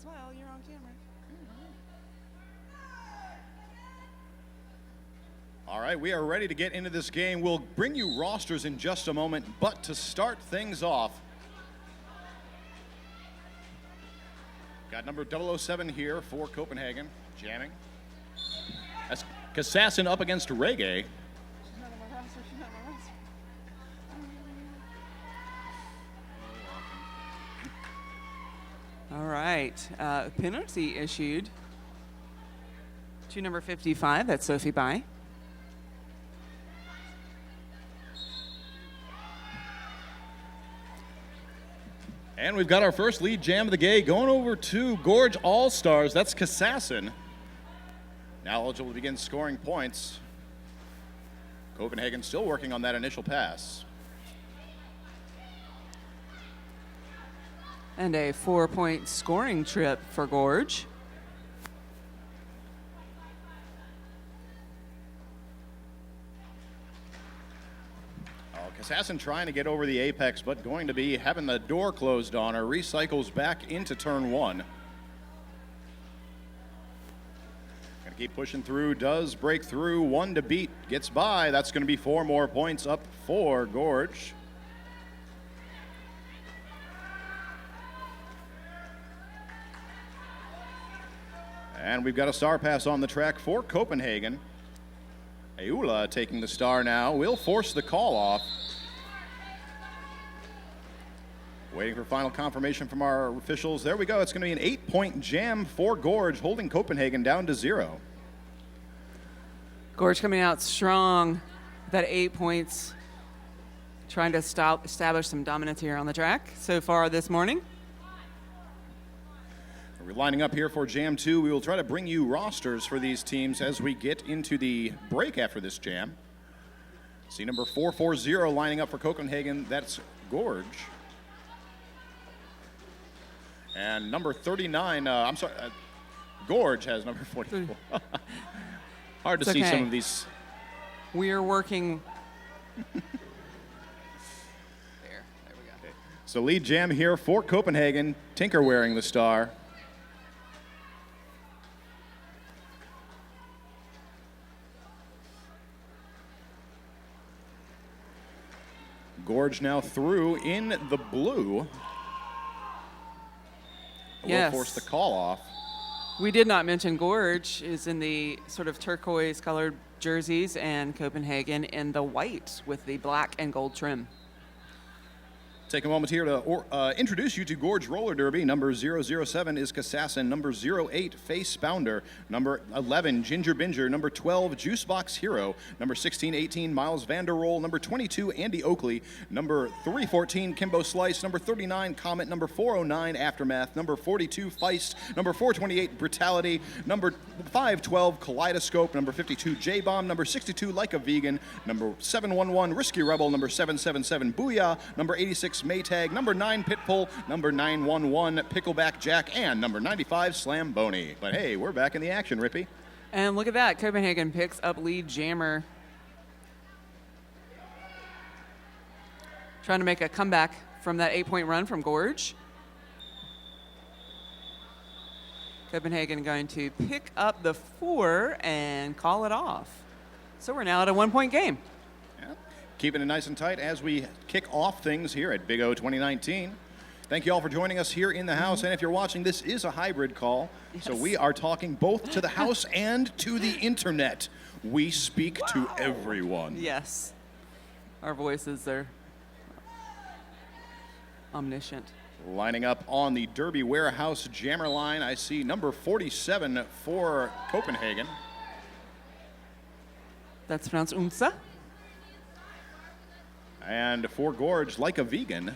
smile, you're on camera. All right, we are ready to get into this game. We'll bring you rosters in just a moment, but to start things off, got number 007 here for Copenhagen, jamming. That's Kassassin up against Reggae. She's not on my roster, she's not on my roster. All right, penalty issued to number 55, that's Sophie Bai. And we've got our first lead jam of the day going over to Gorge All-Stars. That's Kassassin. Now eligible to begin scoring points. Copenhagen still working on that initial pass. And a 4-point scoring trip for Gorge. Kassassin trying to get over the apex, but going to be having the door closed on her. Recycles back into turn one. Gonna keep pushing through, does break through, one to beat, gets by. That's gonna be 4 more points up for Gorge. And we've got a star pass on the track for Copenhagen. Eula taking the star now, will force the call off. Waiting for final confirmation from our officials. There we go. It's going to be an 8-point jam for Gorge, holding Copenhagen down to 0. Gorge coming out strong, that 8 points, trying to establish some dominance here on the track so far this morning. We're lining up here for Jam 2. We will try to bring you rosters for these teams as we get into the break after this jam. See number 440 lining up for Copenhagen. That's Gorge. And number 39, Gorge has number 44. Hard to see some of these. We are working. There we go. Okay. So lead jam here for Copenhagen. Tinker wearing the star. Gorge now through in the blue. Yes. Will force the call off. We did not mention Gorge is in the sort of turquoise colored jerseys and Copenhagen in the white with the black and gold trim. Take a moment here to introduce you to Gorge Roller Derby. Number 007 is Kassassin. Number 08, Face Spounder. Number 11, Ginger Binger. Number 12, Juicebox Hero. Number 16, 18, Miles Vanderroll. Number 22, Andy Oakley. Number 314, Kimbo Slice. Number 39, Comet. Number 409, Aftermath. Number 42, Feist. Number 428, Brutality. Number 512, Kaleidoscope. Number 52, J-Bomb. Number 62, Like a Vegan. Number 711, Risky Rebel. Number 777, Booyah. Number 86, Maytag, number 9 Pitbull, number 911 Pickleback Jack, and number 95 Slamboni. But hey, we're back in the action, Rippy. And look at that, Copenhagen picks up lead jammer. Trying to make a comeback from that 8-point run from Gorge. Copenhagen going to pick up the 4 and call it off. So we're now at a 1-point game. Keeping it nice and tight as we kick off things here at Big O 2019. Thank you all for joining us here in the house. And if you're watching, this is a hybrid call. Yes. So we are talking both to the house and to the internet. We speak to everyone. Yes. Our voices are omniscient. Lining up on the Derby Warehouse jammer line, I see number 47 for Copenhagen. That's pronounced Unsa. And for Gorge, Like a Vegan.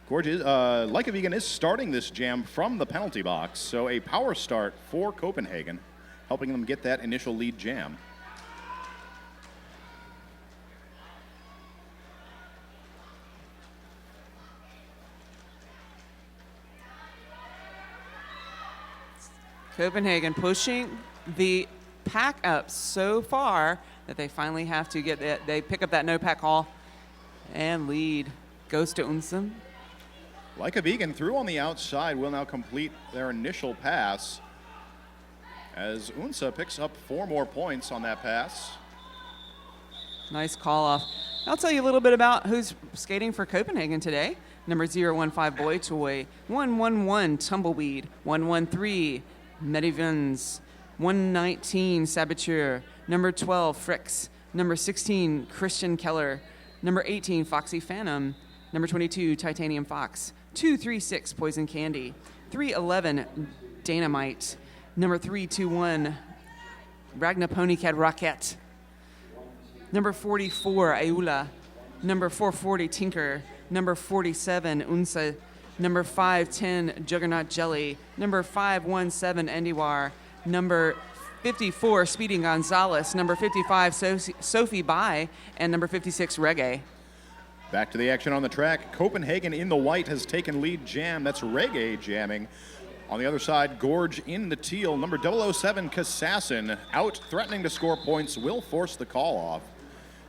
Gorge is, Like a Vegan is starting this jam from the penalty box, so a power start for Copenhagen, helping them get that initial lead jam. Copenhagen pushing the pack up so far that they finally have to get that. They pick up that no pack call and lead. Goes to Unsum. Like a Vegan through on the outside will now complete their initial pass as Unsa picks up 4 more points on that pass. Nice call off. I'll tell you a little bit about who's skating for Copenhagen today. Number 015 Boy Toy, 111 Tumbleweed, 113 Medivans, 119 Saboteur, number 12 Fricks, number 16 Christian Keller, number 18 Foxy Phantom, number 22 Titanium Fox, 236 Poison Candy, 311 Dynamite, number 321 Ragna Ponycat Rocket, number 44 Ayula, number 440 Tinker, number 47 Unsa, number 510 Juggernaut Jelly, number 517 Endiwar, number 54 Speedy Gonzalez, number 55 Sophie Bai, and number 56 Reggae. Back to the action on the track. Copenhagen in the white has taken lead jam. That's Reggae jamming. On the other side, Gorge in the teal. Number 007 Kassassin out threatening to score points, will force the call off.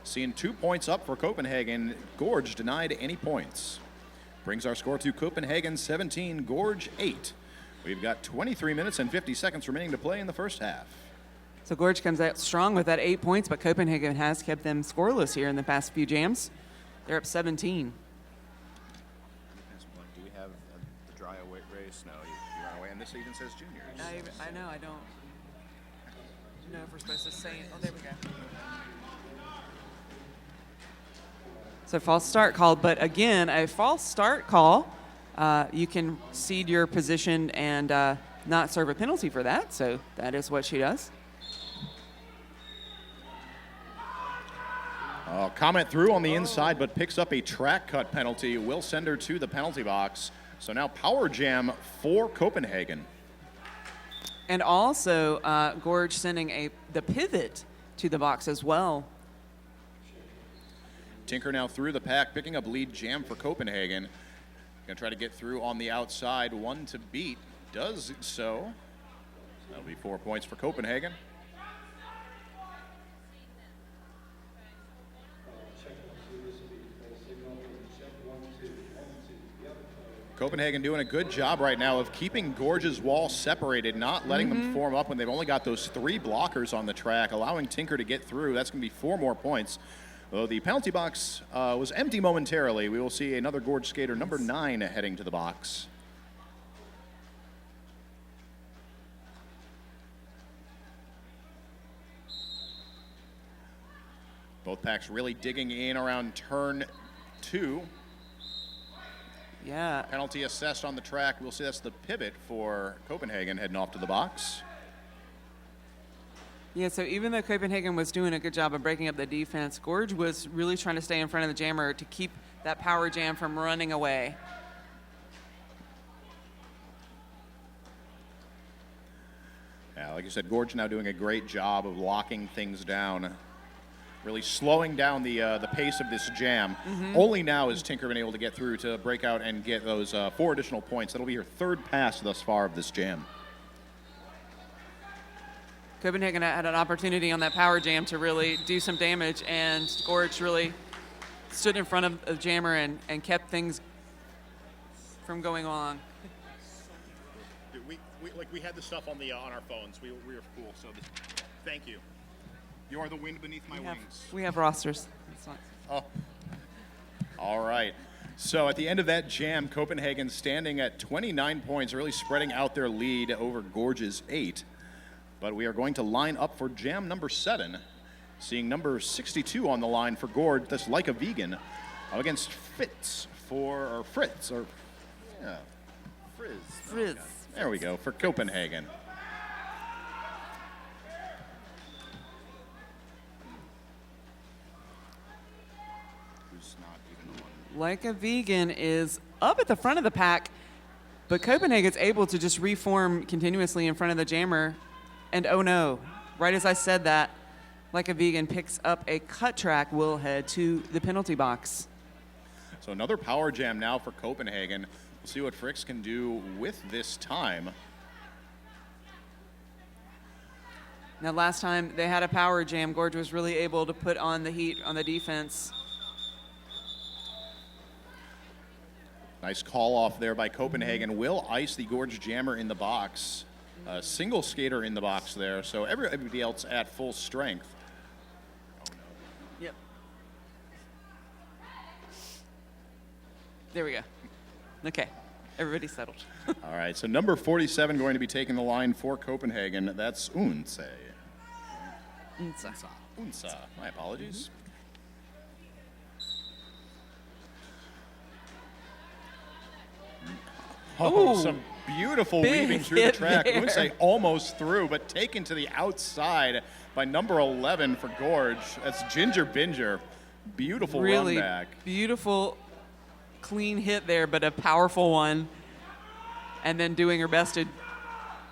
Seeing 2 points up for Copenhagen. Gorge denied any points. Brings our score to Copenhagen 17, Gorge 8. We've got 23 minutes and 50 seconds remaining to play in the first half. So Gorge comes out strong with that 8 points, but Copenhagen has kept them scoreless here in the past few jams. They're up 17. Do we have the dry away race? No, you ran away, and this even says juniors. I know, I don't know if we're supposed to say it. Oh, there we go. So false start call, but again, a false start call, you can cede your position and not serve a penalty for that, so that is what she does. Comment through on the inside, but picks up a track cut penalty. Will send her to the penalty box. So now power jam for Copenhagen. And also Gorge sending the pivot to the box as well. Tinker now through the pack, picking up lead jam for Copenhagen. Gonna try to get through on the outside. 1 to beat. Does so. That'll be 4 points for Copenhagen. Copenhagen doing a good job right now of keeping Gorge's wall separated, not letting them form up when they've only got those 3 blockers on the track, allowing Tinker to get through. That's going to be 4 more points. Though the penalty box was empty momentarily, we will see another Gorge skater, number 9, heading to the box. Both packs really digging in around turn 2. Yeah. Penalty assessed on the track. We'll see that's the pivot for Copenhagen heading off to the box. Yeah, so even though Copenhagen was doing a good job of breaking up the defense, Gorge was really trying to stay in front of the jammer to keep that power jam from running away. Yeah, like you said, Gorge now doing a great job of locking things down, really slowing down the pace of this jam. Only now is Tinker been able to get through to break out and get those 4 additional points. That'll be her 3rd pass thus far of this jam. Copenhagen had an opportunity on that power jam to really do some damage, and Gorge really stood in front of the jammer and kept things from going on. Dude, we had the stuff on our phones. We were cool. So thank you. You are the wind beneath my wings. We have rosters. That's fine. Oh, all right. So at the end of that jam, Copenhagen standing at 29 points, really spreading out their lead over Gorge's 8. But we are going to line up for jam number 7, seeing number 62 on the line for Gorge. That's Like a Vegan against Fritz. There we go, for Copenhagen. Who's not even the one? Like a Vegan is up at the front of the pack, but Copenhagen's able to just reform continuously in front of the jammer. And oh no, right as I said that, Like a Vegan picks up a cut track, will head to the penalty box. So another power jam now for Copenhagen. We'll see what Fricks can do with this time. Now last time they had a power jam, Gorge was really able to put on the heat on the defense. Nice call off there by Copenhagen. Will ice the Gorge Jammer in the box. Single skater in the box there, so everybody else at full strength. Yep. There we go. Okay, everybody settled. All right, so number 47 going to be taking the line for Copenhagen. That's Unse. Unsa. My apologies. Oh, Ooh, some beautiful big weaving through the hit track. there. Unse almost through, but taken to the outside by number 11 for Gorge. That's Ginger Binger. Beautiful really run back. beautiful, clean hit there, but a powerful one. And then doing her best to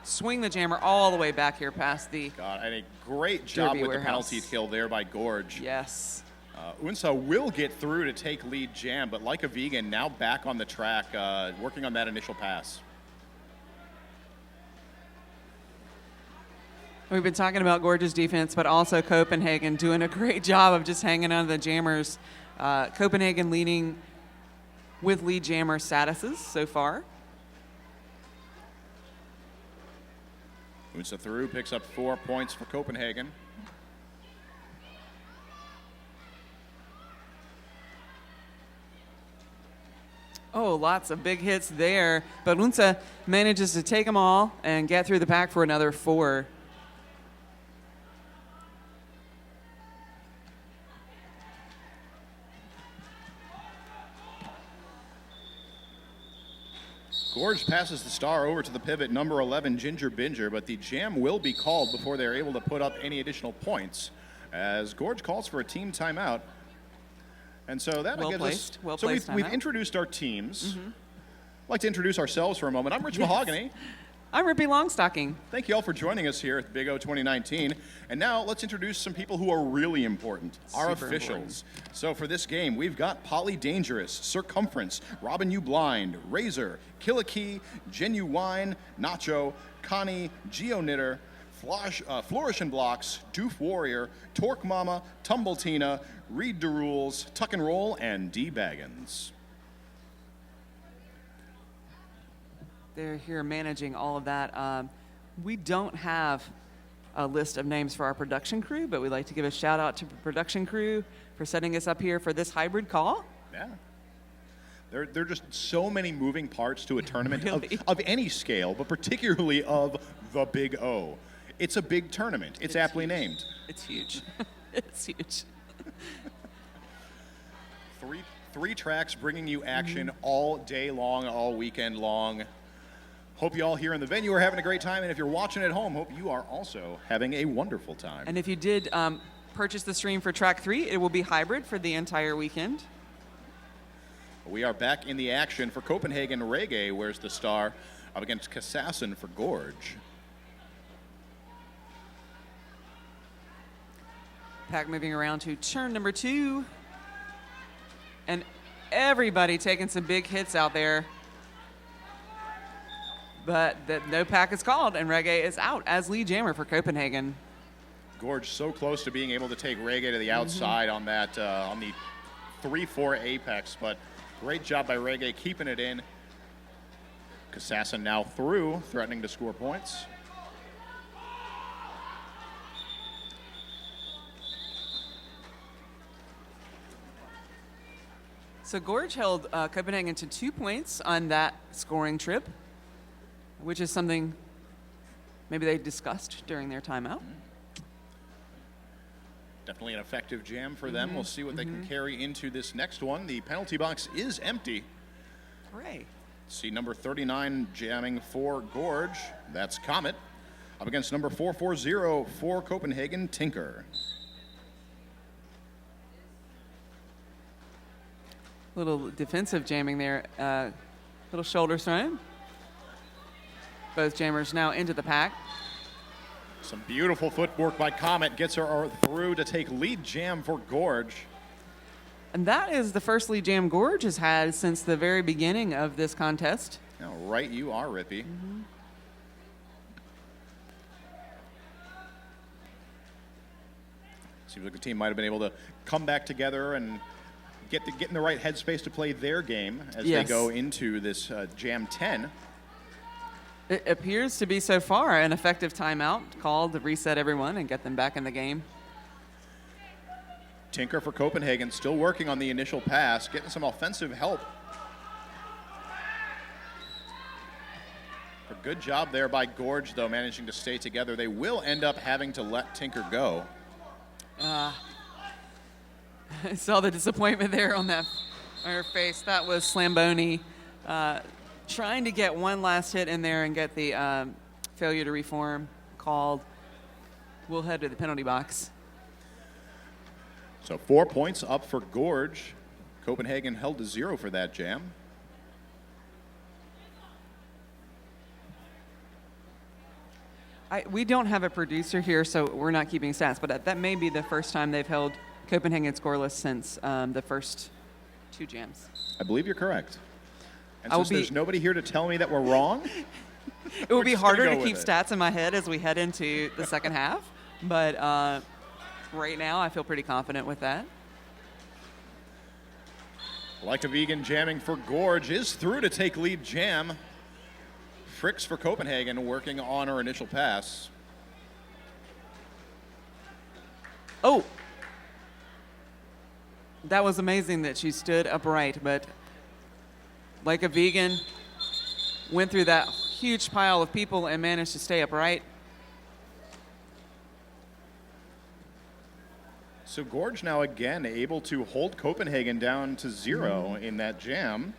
swing the jammer all the way back here past the God, and a great job Derby with warehouse. the penalty kill there by Gorge. Yes. Unsa will get through to take lead jam, but like a vegan, now back on the track, working on that initial pass. We've been talking about Gorge's defense, but also Copenhagen doing a great job of just hanging on to the jammers. Copenhagen leading with lead jammer statuses so far. Unsa through, picks up 4 points for Copenhagen. Oh, lots of big hits there, but Unsa manages to take them all and get through the pack for another 4. Gorge passes the star over to the pivot, number 11, Ginger Binger, but the jam will be called before they're able to put up any additional points, as Gorge calls for a team timeout. And so that Well gives placed. us. Well so placed we've timeout. introduced our teams. I'd like to introduce ourselves for a moment. I'm Rich Mahogany. I'm Rippy Longstocking. Thank you all for joining us here at Big O 2019. And now let's introduce some people who are really important, our Super officials. So for this game, we've got Polly Dangerous, Circumference, Robin You Blind, Razor, Killikey, Genuine, Nacho, Connie, Geo Knitter, Flourish and Blocks, Doof Warrior, Torque Mama, Tumble Tina, Read the Rules, Tuck and Roll, and D Baggins. They're here managing all of that. We don't have a list of names for our production crew, but we'd like to give a shout out to the production crew for setting us up here for this hybrid call. Yeah. There are just so many moving parts to a tournament Really? of any scale, but particularly of the Big O. It's a big tournament. It's aptly huge. named. It's huge. It's huge. Three tracks bringing you action all day long, all weekend long. Hope you all here in the venue are having a great time, and if you're watching at home, hope you are also having a wonderful time. And if you did purchase the stream for track 3, it will be hybrid for the entire weekend. We are back in the action for Copenhagen Reggae. Where's the star? Up against Kassassin for Gorge. Pack moving around to turn number 2. And everybody taking some big hits out there. But no pack is called, and Reggae is out as lead jammer for Copenhagen. Gorge so close to being able to take Reggae to the outside on that on the 3-4 apex, but great job by Reggae keeping it in. Kassassin now through, threatening to score points. So Gorge held Copenhagen to 2 points on that scoring trip, which is something maybe they discussed during their timeout. Definitely an effective jam for them. We'll see what they can carry into this next one. The penalty box is empty. Hooray. See number 39 jamming for Gorge. That's Comet. Up against number 440 for Copenhagen, Tinker. Little defensive jamming there. Little shoulder thrown. Both jammers now into the pack. Some beautiful footwork by Comet gets her through to take lead jam for Gorge. And that is the first lead jam Gorge has had since the very beginning of this contest. Now, right you are, Rippy. Seems like the team might have been able to come back together and get in the right headspace to play their game as Yes. they go into this Jam 10. It appears to be so far an effective timeout called to reset everyone and get them back in the game. Tinker for Copenhagen still working on the initial pass, getting some offensive help. A good job there by Gorge, though, managing to stay together. They will end up having to let Tinker go. I saw the disappointment there on her face. That was Slamboni trying to get one last hit in there and get the failure to reform called. We'll head to the penalty box. So 4 points up for Gorge. Copenhagen held to 0 for that jam. We don't have a producer here, so we're not keeping stats, but that may be the first time they've held Copenhagen scoreless since the first 2 jams. I believe you're correct. And I will since there's nobody here to tell me that we're wrong, It will be just gonna harder go to keep with it. stats in my head as we head into the second half, but right now I feel pretty confident with that. like a vegan jamming for Gorge is through to take lead jam. Fricks for Copenhagen working on her initial pass. Oh! That was amazing that she stood upright, but like a vegan, went through that huge pile of people and managed to stay upright. So Gorge now again able to hold Copenhagen down to 0 in that jam.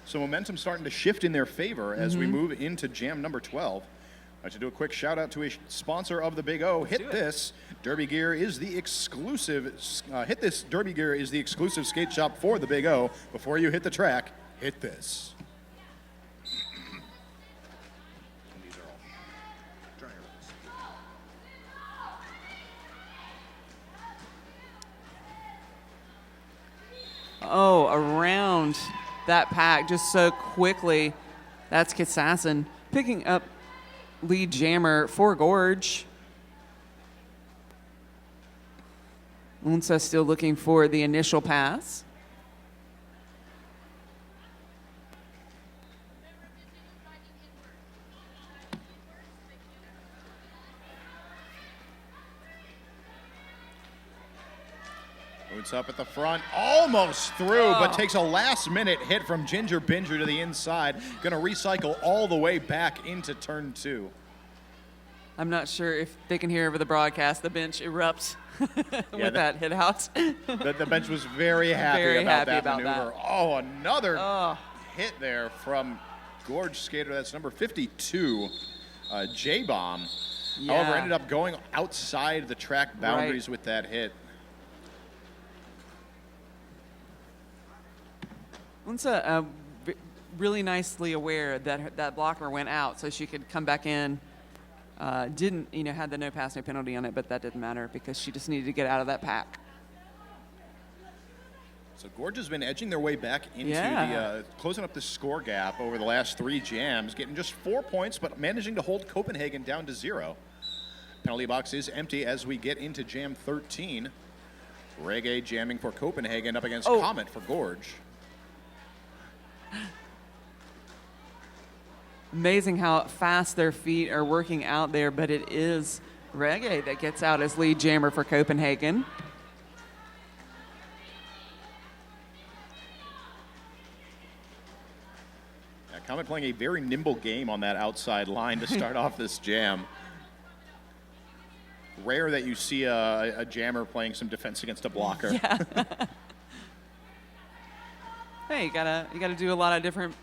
So momentum starting to shift in their favor as we move into jam number 12. I'd like to do a quick shout out to a sponsor of the Big O. Hit This Derby Gear is the exclusive. Hit This Derby Gear is the exclusive skate shop for the Big O. Before you hit the track, hit this. These are all dry erase. Oh, around that pack just so quickly. That's Kassassin picking up lead jammer for Gorge. Unsa still looking for the initial pass. Boots up at the front, almost through, but takes a last-minute hit from Ginger Binger to the inside. Going to recycle all the way back into turn 2. I'm not sure if they can hear over the broadcast. The bench erupts with that hit out. The bench was very happy about that maneuver. that. Oh, another hit there from Gorge skater. That's number 52, J-Bomb. However, ended up going outside the track boundaries with that hit. Unsa really nicely aware that that blocker went out so she could come back in. Didn't, had the no pass, no penalty on it, but that didn't matter because she just needed to get out of that pack. So Gorge has been edging their way back into the closing up the score gap over the last 3 jams, getting just 4 points, but managing to hold Copenhagen down to 0. Penalty box is empty as we get into jam 13. Reggae jamming for Copenhagen up against Comet for Gorge. Amazing how fast their feet are working out there, but it is Reggae that gets out as lead jammer for Copenhagen. Comet playing a very nimble game on that outside line to start off this jam. Rare that you see a jammer playing some defense against a blocker. Yeah. Hey, you gotta do a lot of different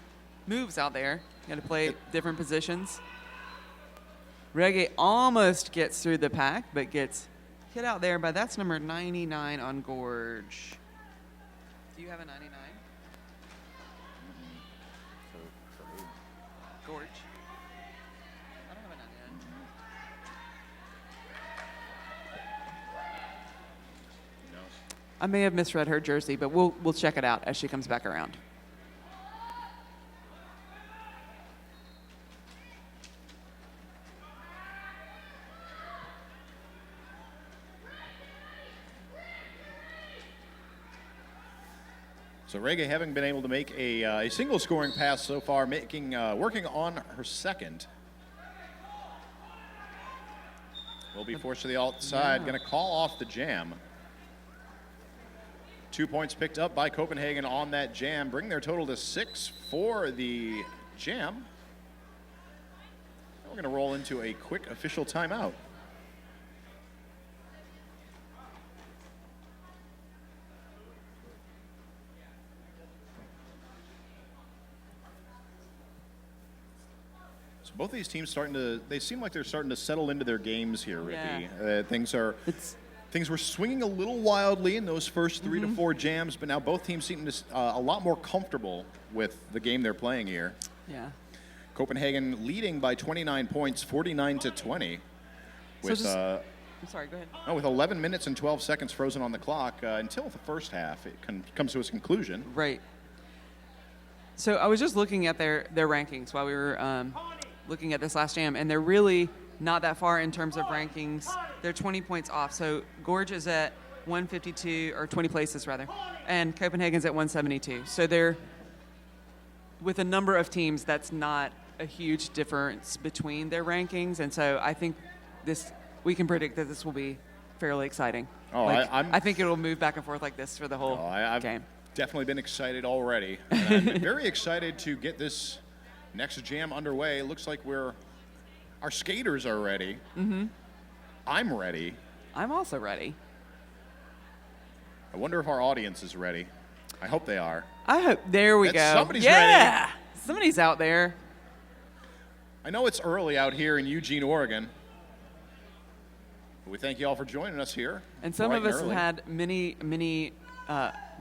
moves out there. You gotta play different positions. Reggae almost gets through the pack, but gets hit out there by that's number 99 on Gorge. Do you have a 99? Gorge. I don't have a 99. No. I may have misread her jersey, but we'll check it out as she comes back around. So Rege, having been able to make a single scoring pass so far, working on her second. Will be forced to the outside, going to call off the jam. 2 points picked up by Copenhagen on that jam, bring their total to 6 for the jam. We're going to roll into a quick official timeout. So both of these teams they seem like they're starting to settle into their games here, Ricky. Yeah. Things were swinging a little wildly in those first 3 to 4 jams, but now both teams seem to a lot more comfortable with the game they're playing here. Yeah. Copenhagen leading by 29 points, 49-20. With, I'm sorry, go ahead. With 11 minutes and 12 seconds frozen on the clock until the first half. It comes to its conclusion. Right. So I was just looking at their rankings while we were looking at this last jam, and they're really not that far in terms of rankings. They're 20 points off. So Gorge is at 152, or 20 places rather, and Copenhagen's at 172. So they're, with a number of teams, that's not a huge difference between their rankings. And so I think we can predict that this will be fairly exciting. Oh, I think it'll move back and forth like this for the whole game. Definitely been excited already. And I'm very excited to get this next jam underway. It looks like our skaters are ready. Mm-hmm. I'm ready. I'm also ready. I wonder if our audience is ready. I hope they are. I hope. There we go. Somebody's ready. Somebody's out there. I know it's early out here in Eugene, Oregon. But we thank you all for joining us here. And some of us have had many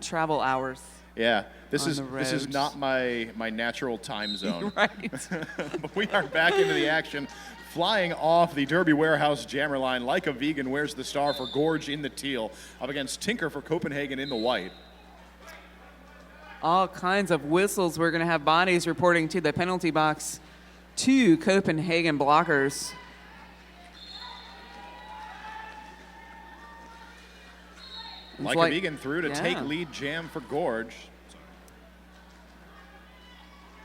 travel hours. Yeah, this is not my natural time zone. Right. But we are back into the action. Flying off the Derby Warehouse jammer line, Like a Vegan wears the star for Gorge in the teal, up against Tinker for Copenhagen in the white. All kinds of whistles. We're going to have bodies reporting to the penalty box. 2 Copenhagen blockers. Like a Vegan through to take lead jam for Gorge.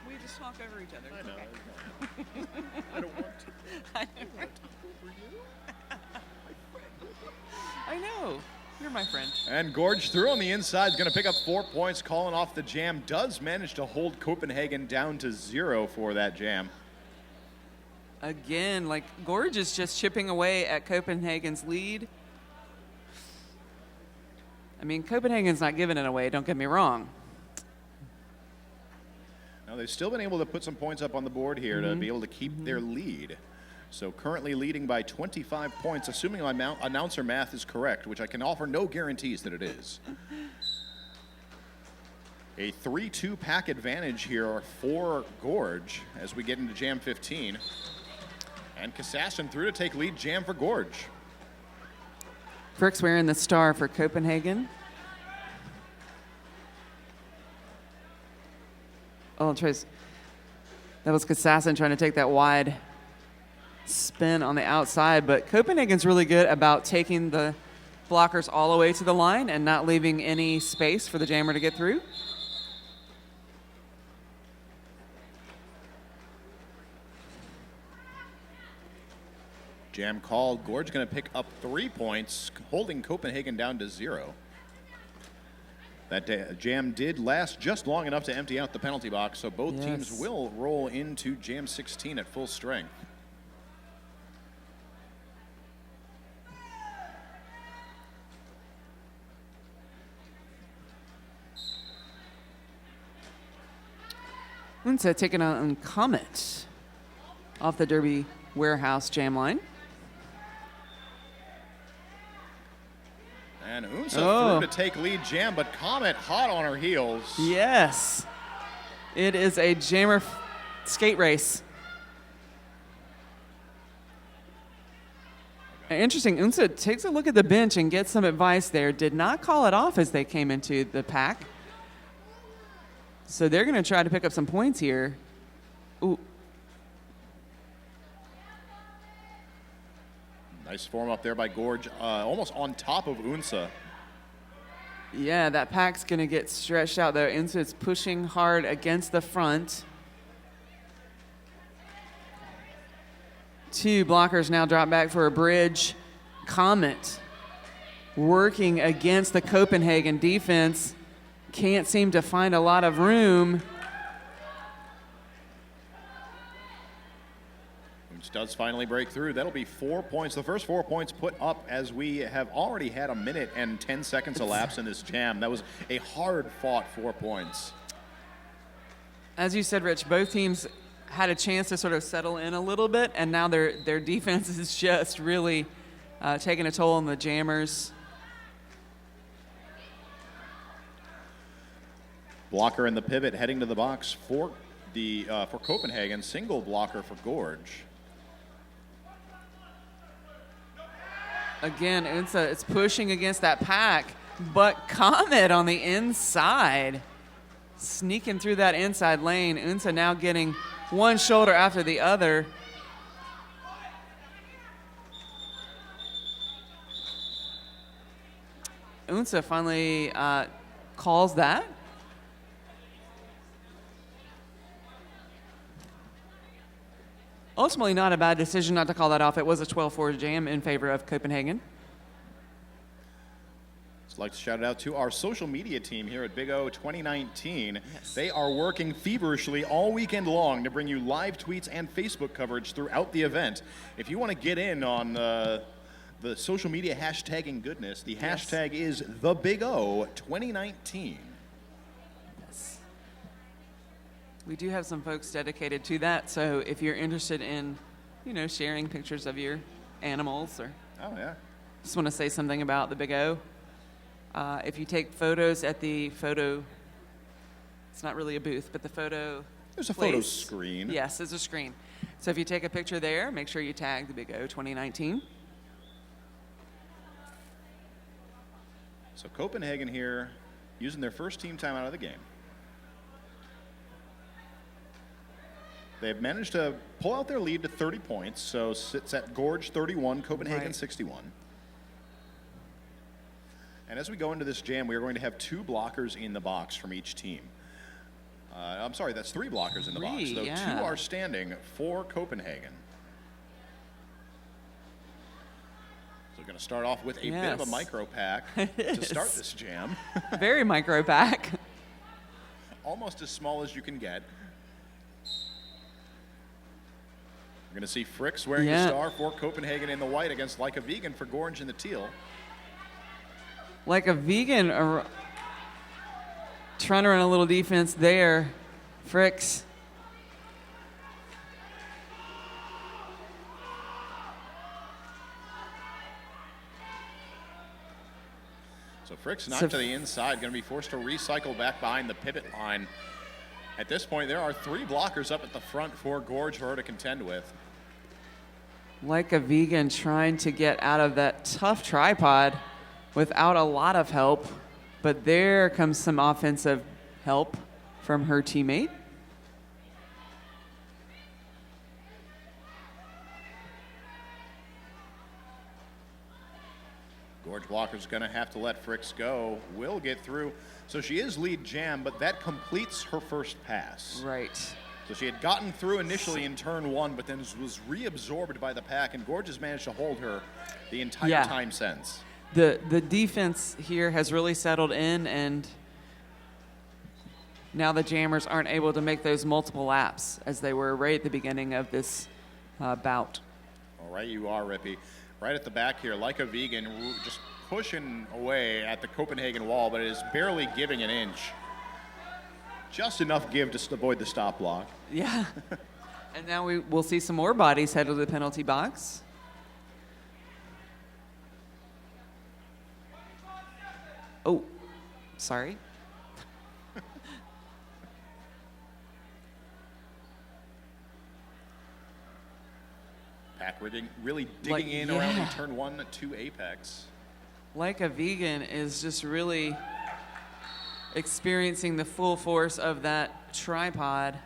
We just talk over each other. I know. I don't want to. I know. You're my friend. And Gorge through on the inside is going to pick up 4 points, calling off the jam. Does manage to hold Copenhagen down to 0 for that jam. Again, Gorge is just chipping away at Copenhagen's lead. I mean, Copenhagen's not giving it away, don't get me wrong. Now, they've still been able to put some points up on the board here to be able to keep their lead. So currently leading by 25 points, assuming my announcer math is correct, which I can offer no guarantees that it is. A 3-2 pack advantage here for Gorge as we get into jam 15. And Kassassin through to take lead jam for Gorge. Frick's wearing the star for Copenhagen. Oh, Trace. That was Kassassin trying to take that wide spin on the outside, but Copenhagen's really good about taking the blockers all the way to the line and not leaving any space for the jammer to get through. Jam called. Gorge going to pick up 3 points, holding Copenhagen down to 0. That jam did last just long enough to empty out the penalty box, so both teams will roll into jam 16 at full strength. Unsa taking on Comet off the Derby Warehouse jam line. And Unsa through to take lead jam, but Comet hot on her heels. Yes. It is a jammer skate race. Interesting. Unsa takes a look at the bench and gets some advice there. Did not call it off as they came into the pack. So they're going to try to pick up some points here. Ooh. Nice form up there by Gorge, almost on top of Unsa. Yeah, that pack's going to get stretched out, though. Unsa is pushing hard against the front. 2 blockers now drop back for a bridge. Comet working against the Copenhagen defense. Can't seem to find a lot of room. Which does finally break through. That'll be 4 points. The first 4 points put up as we have already had a minute and 10 seconds elapsed in this jam. That was a hard-fought 4 points. As you said, Rich, both teams had a chance to sort of settle in a little bit, and now their defense is just really taking a toll on the Jammers. Blocker in the pivot heading to the box for Copenhagen. Single blocker for Gorge. Again, Unsa is pushing against that pack, but Comet on the inside, sneaking through that inside lane. Unsa now getting one shoulder after the other. Unsa finally calls that. Ultimately, not a bad decision not to call that off. It was a 12-4 jam in favor of Copenhagen. I'd like to shout it out to our social media team here at Big O 2019. Yes. They are working feverishly all weekend long to bring you live tweets and Facebook coverage throughout the event. If you want to get in on the social media hashtagging goodness, the hashtag is TheBigO2019. Yes. We do have some folks dedicated to that, so if you're interested in, sharing pictures of your animals or just want to say something about the Big O, if you take photos at the photo, it's not really a booth, but the photo There's a photo screen. Yes, there's a screen. So if you take a picture there, make sure you tag the Big O 2019. So Copenhagen here using their first team time out of the game. They've managed to pull out their lead to 30 points, so it's at Gorge 31, Copenhagen 61. And as we go into this jam, we are going to have 2 blockers in the box from each team. I'm sorry, that's 3 blockers in the box, though 2 are standing for Copenhagen. So we're going to start off with a bit of a micro pack to start this jam. Very micro pack. Almost as small as you can get. We're going to see Fricks wearing the star for Copenhagen in the white against Like a Vegan for Gorge in the teal. Like a Vegan trying to run a little defense there. Fricks. So Fricks knocked to the inside, going to be forced to recycle back behind the pivot line. At this point, there are 3 blockers up at the front for Gorge for her to contend with. Like a Vegan trying to get out of that tough tripod without a lot of help, but there comes some offensive help from her teammate. Gorge Walker's going to have to let Fricks go. Will get through. So she is lead jam, but that completes her first pass. Right. So she had gotten through initially in turn 1, but then was reabsorbed by the pack, and Gorge has managed to hold her the entire time since. The defense here has really settled in, and now the Jammers aren't able to make those multiple laps as they were right at the beginning of this bout. All right, you are, Rippy. Right at the back here, Like a Vegan, just pushing away at the Copenhagen wall, but it is barely giving an inch. Just enough give to avoid the stop block. Yeah. And now we'll see some more bodies head to the penalty box. Oh, sorry. Pack really digging in around the turn 1 to apex. Like a Vegan is just really experiencing the full force of that tripod.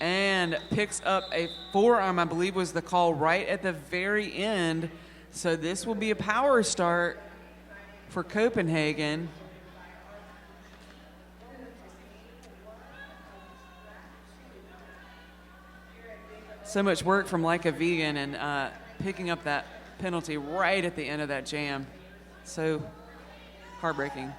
And picks up a forearm, I believe was the call right at the very end. So this will be a power start. for Copenhagen. So much work from Like a Vegan and picking up that penalty right at the end of that jam. So heartbreaking.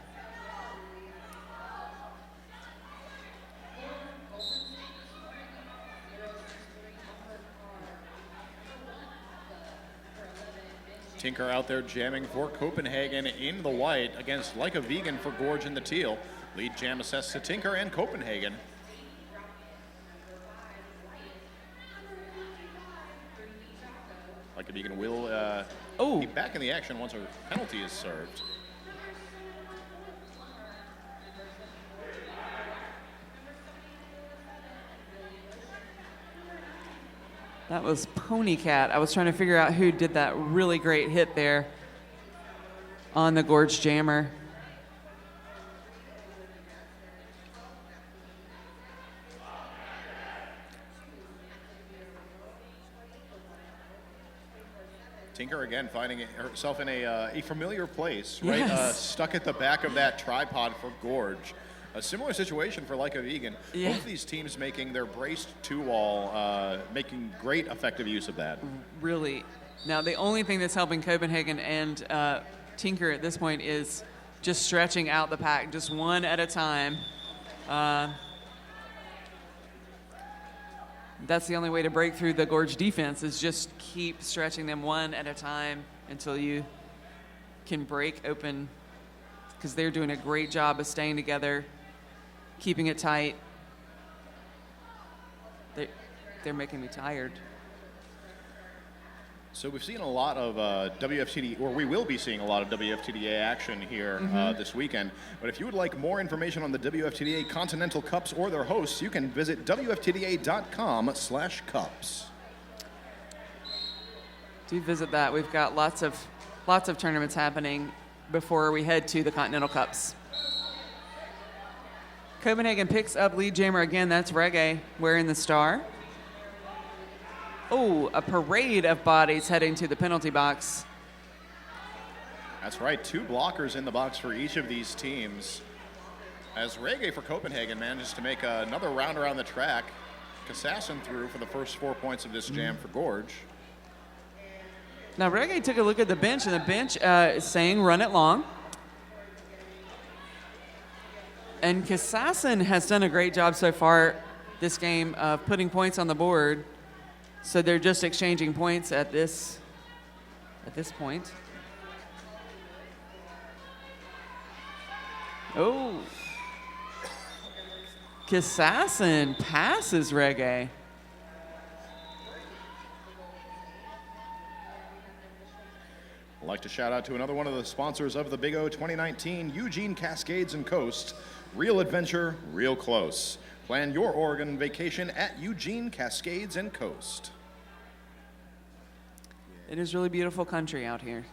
Tinker out there jamming for Copenhagen in the white against Like a Vegan for Gorge in the teal. Lead jam assessed to Tinker and Copenhagen. Like a Vegan will be back in the action once a penalty is served. That was Pony Cat. I was trying to figure out who did that really great hit there on the Gorge jammer. Tinker again finding herself in a familiar place, right? Yes. Stuck at the back of that tripod for Gorge. A similar situation for Like a Vegan. Yeah. Both of these teams making their braced two-wall, making great effective use of that. Really. Now, the only thing that's helping Copenhagen and Tinker at this point is just stretching out the pack, just one at a time. That's the only way to break through the Gorge defense is just keep stretching them one at a time until you can break open, because they're doing a great job of staying together, keeping it tight. They're making me tired. So we've seen a lot of WFTDA, or we will be seeing a lot of WFTDA action here this weekend. But if you would like more information on the WFTDA Continental Cups or their hosts, you can visit WFTDA.com/cups. Do visit that. We've got lots of tournaments happening before we head to the Continental Cups. Copenhagen picks up lead jammer again. That's Reggae wearing the star. Oh, a parade of bodies heading to the penalty box. That's right, 2 blockers in the box for each of these teams. As Reggae for Copenhagen manages to make another round around the track, Kassassin through for the first 4 points of this jam for Gorge. Now, Reggae took a look at the bench, and the bench is saying run it long. And Kassassin has done a great job so far this game of putting points on the board. So they're just exchanging points at this point. Oh. Kassassin passes Reggae. I'd like to shout out to another one of the sponsors of the Big O 2019, Eugene Cascades and Coast. Real adventure, real close. Plan your Oregon vacation at Eugene Cascades and Coast. It is really beautiful country out here.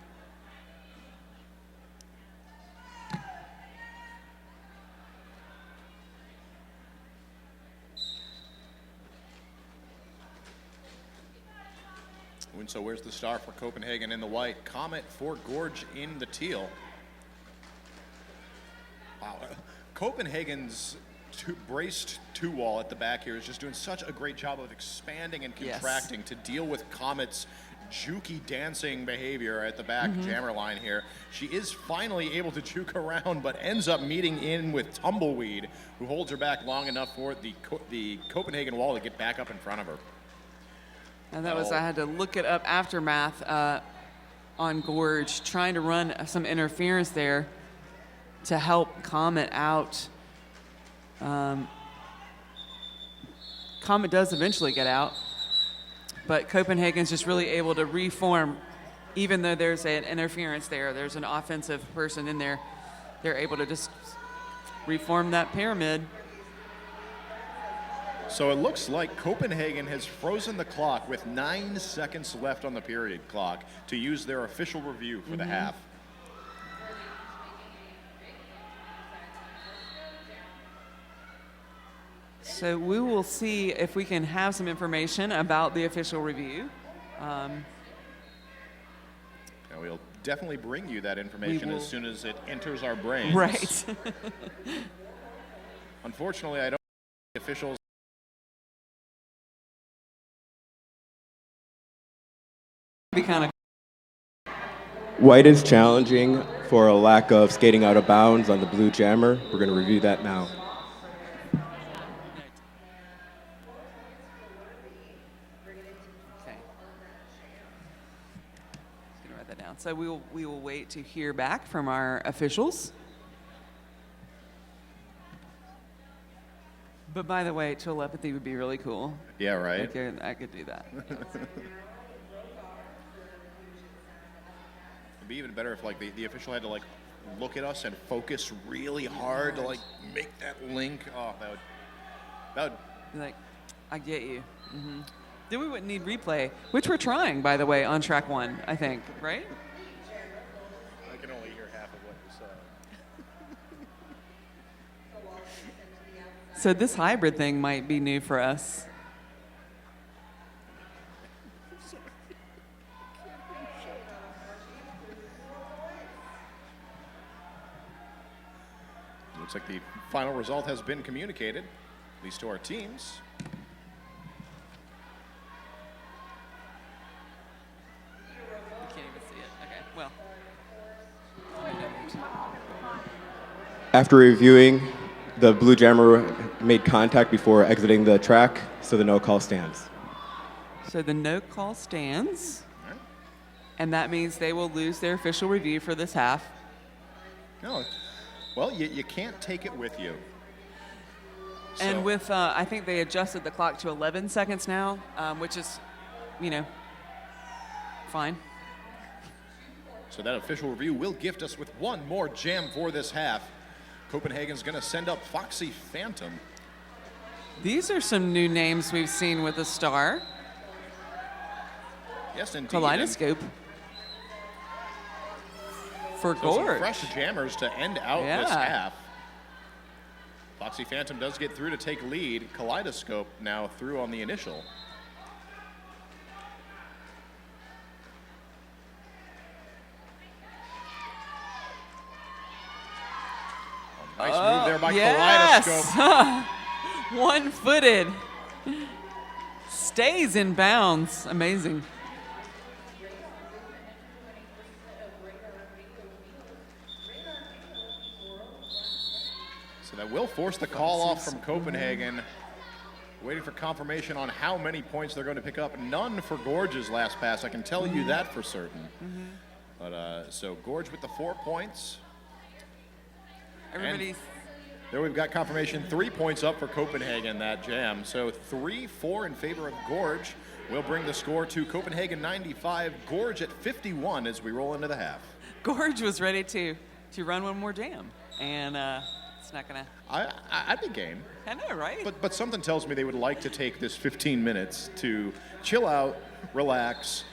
And so where's the star for Copenhagen in the white? Comet for Gorge in the teal. Wow. Copenhagen's braced two-wall at the back here is just doing such a great job of expanding and contracting to deal with Comet's jukey dancing behavior at the back jammer line here. She is finally able to juke around, but ends up meeting in with Tumbleweed, who holds her back long enough for the Copenhagen wall to get back up in front of her. And that was, I had to look it up aftermath on Gorge, trying to run some interference there to help Comet out. Comet does eventually get out, but Copenhagen's just really able to reform. Even though there's an interference there, there's an offensive person in there, they're able to just reform that pyramid. So it looks like Copenhagen has frozen the clock with 9 seconds left on the period clock to use their official review for the half. So we will see if we can have some information about the official review. Now we'll definitely bring you that information as soon as it enters our brains. Right. Unfortunately, I don't think the officials. Be kind of. White is challenging for a lack of skating out of bounds on the blue jammer. We're going to review that now. Okay. Just gonna write that down. So we will wait to hear back from our officials. But by the way, telepathy would be really cool. Yeah, right. I could do that. It'd be even better if like the official had to like look at us and focus really hard to like make that link. Oh, that would. Like, I get you. Then we wouldn't need replay, which we're trying, by the way, on track 1, I think, right? I can only hear half of what you said. So this hybrid thing might be new for us. Looks like the final result has been communicated, at least to our teams. We can't even see it. Okay, well. After reviewing, the blue jammer made contact before exiting the track, so the no call stands. So the no call stands, All right. and that means they will lose their official review for this half. No, well, you can't take it with you. And So- with, I think they adjusted the clock to 11 seconds now, which is, fine. So that official review will gift us with one more jam for this half. Copenhagen's going to send up Foxy Phantom. These are some new names we've seen with the star. Yes, indeed. Kaleidoscope. For So some Gorge. fresh jammers to end out this Yeah. half. Foxy Phantom does get through to take lead. Kaleidoscope now through on the initial. Nice move there by Kaleidoscope. One-footed. Stays in bounds. Amazing. So that will force the call off from Copenhagen. Waiting for confirmation on how many points they're going to pick up. None for Gorge's last pass. I can tell you that for certain. But so Gorge with the 4 points. Everybody's. There we've got confirmation, 3 points up for Copenhagen, that jam. So 3-4 in favor of Gorge will bring the score to Copenhagen 95, Gorge at 51 as we roll into the half. Gorge was ready to run one more jam. And it's not going to. I'd be game. I know, right? But something tells me they would like to take this 15 minutes to chill out, relax,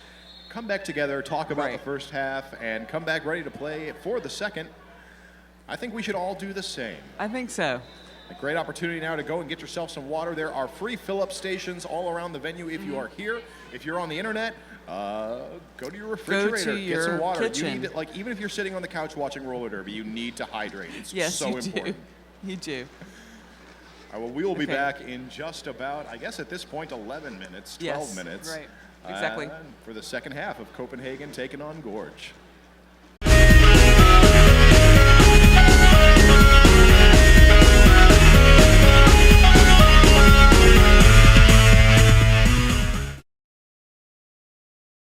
come back together, talk about the first half, and come back ready to play for the second. I think we should all do the same. I think so. A great opportunity now to go and get yourself some water. There are free fill-up stations all around the venue if you are here. If you're on the internet, go to your refrigerator, get some water. Kitchen. You need to, even if you're sitting on the couch watching roller derby, you need to hydrate. It's Yes, so you important. do. You do. All right, well, we will be back in just about, I guess at this point, 11 minutes, 12 minutes. Right. Exactly. For the second half of Copenhagen taking on Gorge.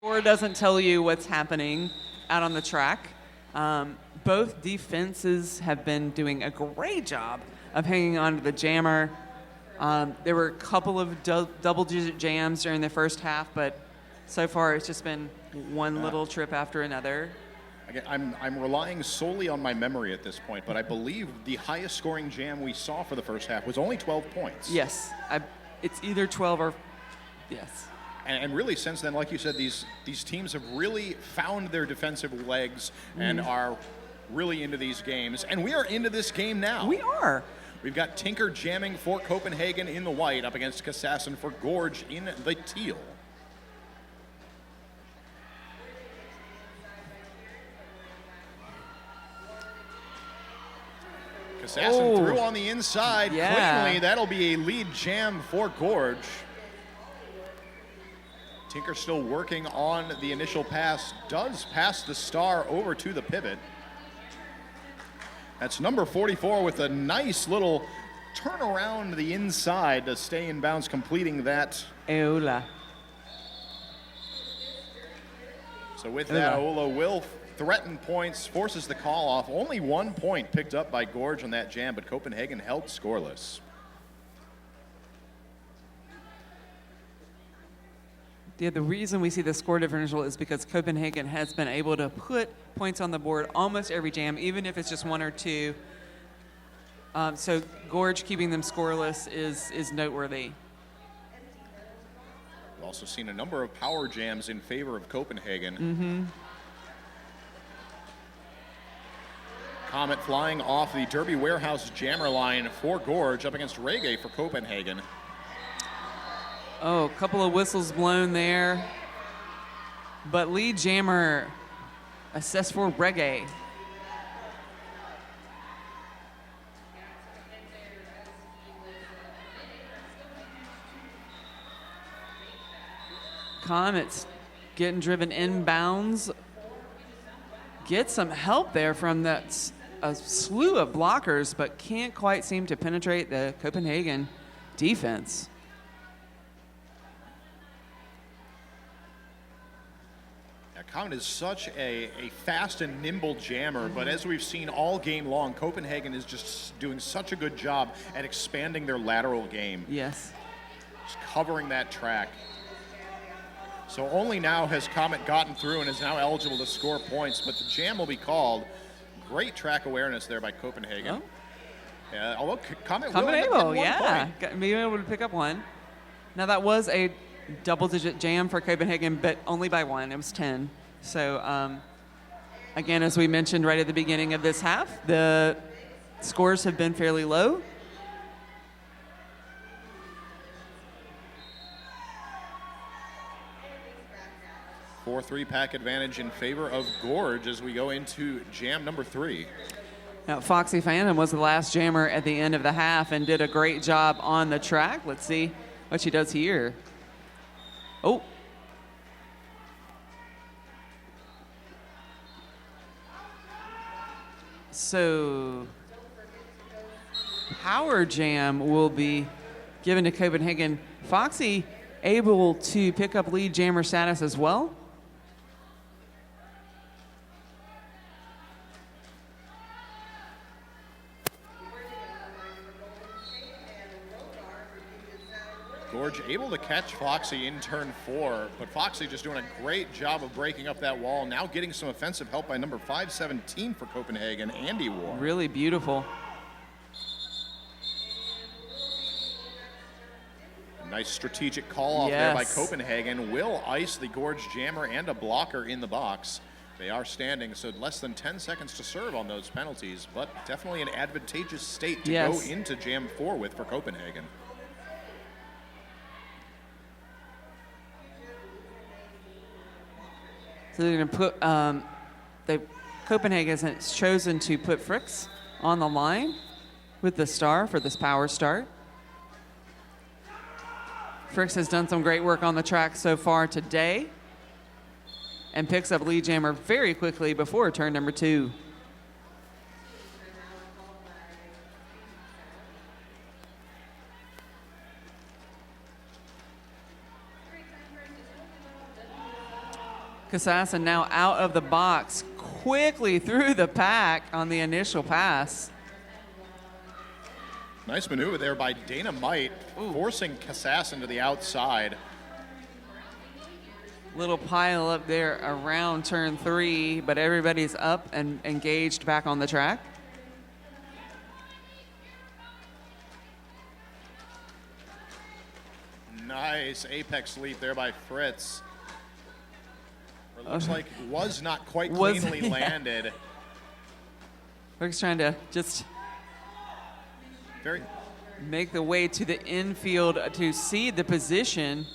Or doesn't tell you what's happening out on the track. Both defenses have been doing a great job of hanging on to the jammer. There were a couple of double-digit jams during the first half, but so far it's just been one little trip after another. Again, I'm relying solely on my memory at this point, but I believe the highest scoring jam we saw for the first half was only 12 points. Yes, it's either 12 or yes. And really, since then, like you said, these teams have really found their defensive legs and are really into these games. And we are into this game now. We are. We've got Tinker jamming for Copenhagen in the white up against Kassassin for Gorge in the teal. Assassin through on the inside. Yeah. Cleanly, that'll be a lead jam for Gorge. Tinker still working on the initial pass. Does pass the star over to the pivot. That's number 44 with a nice little turn around the inside to stay in bounds, completing that. Eola. So with that, Ola will threaten points, forces the call off. Only 1 point picked up by Gorge on that jam, but Copenhagen held scoreless. Yeah, the reason we see the score differential is because Copenhagen has been able to put points on the board almost every jam, even if it's just 1 or 2. So Gorge keeping them scoreless is noteworthy. We've also seen a number of power jams in favor of Copenhagen. Comet flying off the Derby Warehouse jammer line for Gorge up against Reggae for Copenhagen. Oh, a couple of whistles blown there. But lead jammer assessed for Reggae. Comet's getting driven inbounds. Get some help there from that a slew of blockers, but can't quite seem to penetrate the Copenhagen defense. Comet is such a fast and nimble jammer, but as we've seen all game long, Copenhagen is just doing such a good job at expanding their lateral game. Yes. Just covering that track. So only now has Comet gotten through and is now eligible to score points, but the jam will be called. Great track awareness there by Copenhagen. Oh. Yeah, although Comet Comet will end up able, getting 1 point. being able to pick up 1. Now that was a double-digit jam for Copenhagen, but only by 1. It was 10. So again, as we mentioned right at the beginning of this half, the scores have been fairly low. Four 3-pack advantage in favor of Gorge as we go into jam number 3. Now, Foxy Phantom was the last jammer at the end of the half and did a great job on the track. Let's see what she does here. Oh. So, Power Jam will be given to Copenhagen. Foxy able to pick up lead jammer status as well. Gorge able to catch Foxy in turn 4, but Foxy just doing a great job of breaking up that wall. Now getting some offensive help by number 517 for Copenhagen, Andy Ward. Really beautiful. A nice strategic call off there by Copenhagen. Will ice the Gorge jammer and a blocker in the box. They are standing, so less than 10 seconds to serve on those penalties, but definitely an advantageous state to go into jam 4 with for Copenhagen. So they're going to put, Copenhagen has chosen to put Fricks on the line with the star for this power start. Fricks has done some great work on the track so far today and picks up lead jammer very quickly before turn number 2. Kassassin now out of the box, quickly through the pack on the initial pass. Nice maneuver there by Dynamite, forcing Kassassin to the outside. Little pile up there around turn 3, but everybody's up and engaged back on the track. Nice apex leap there by Fritz. It looks like was not quite cleanly landed. Rick's trying to just make the way to the infield to cede the position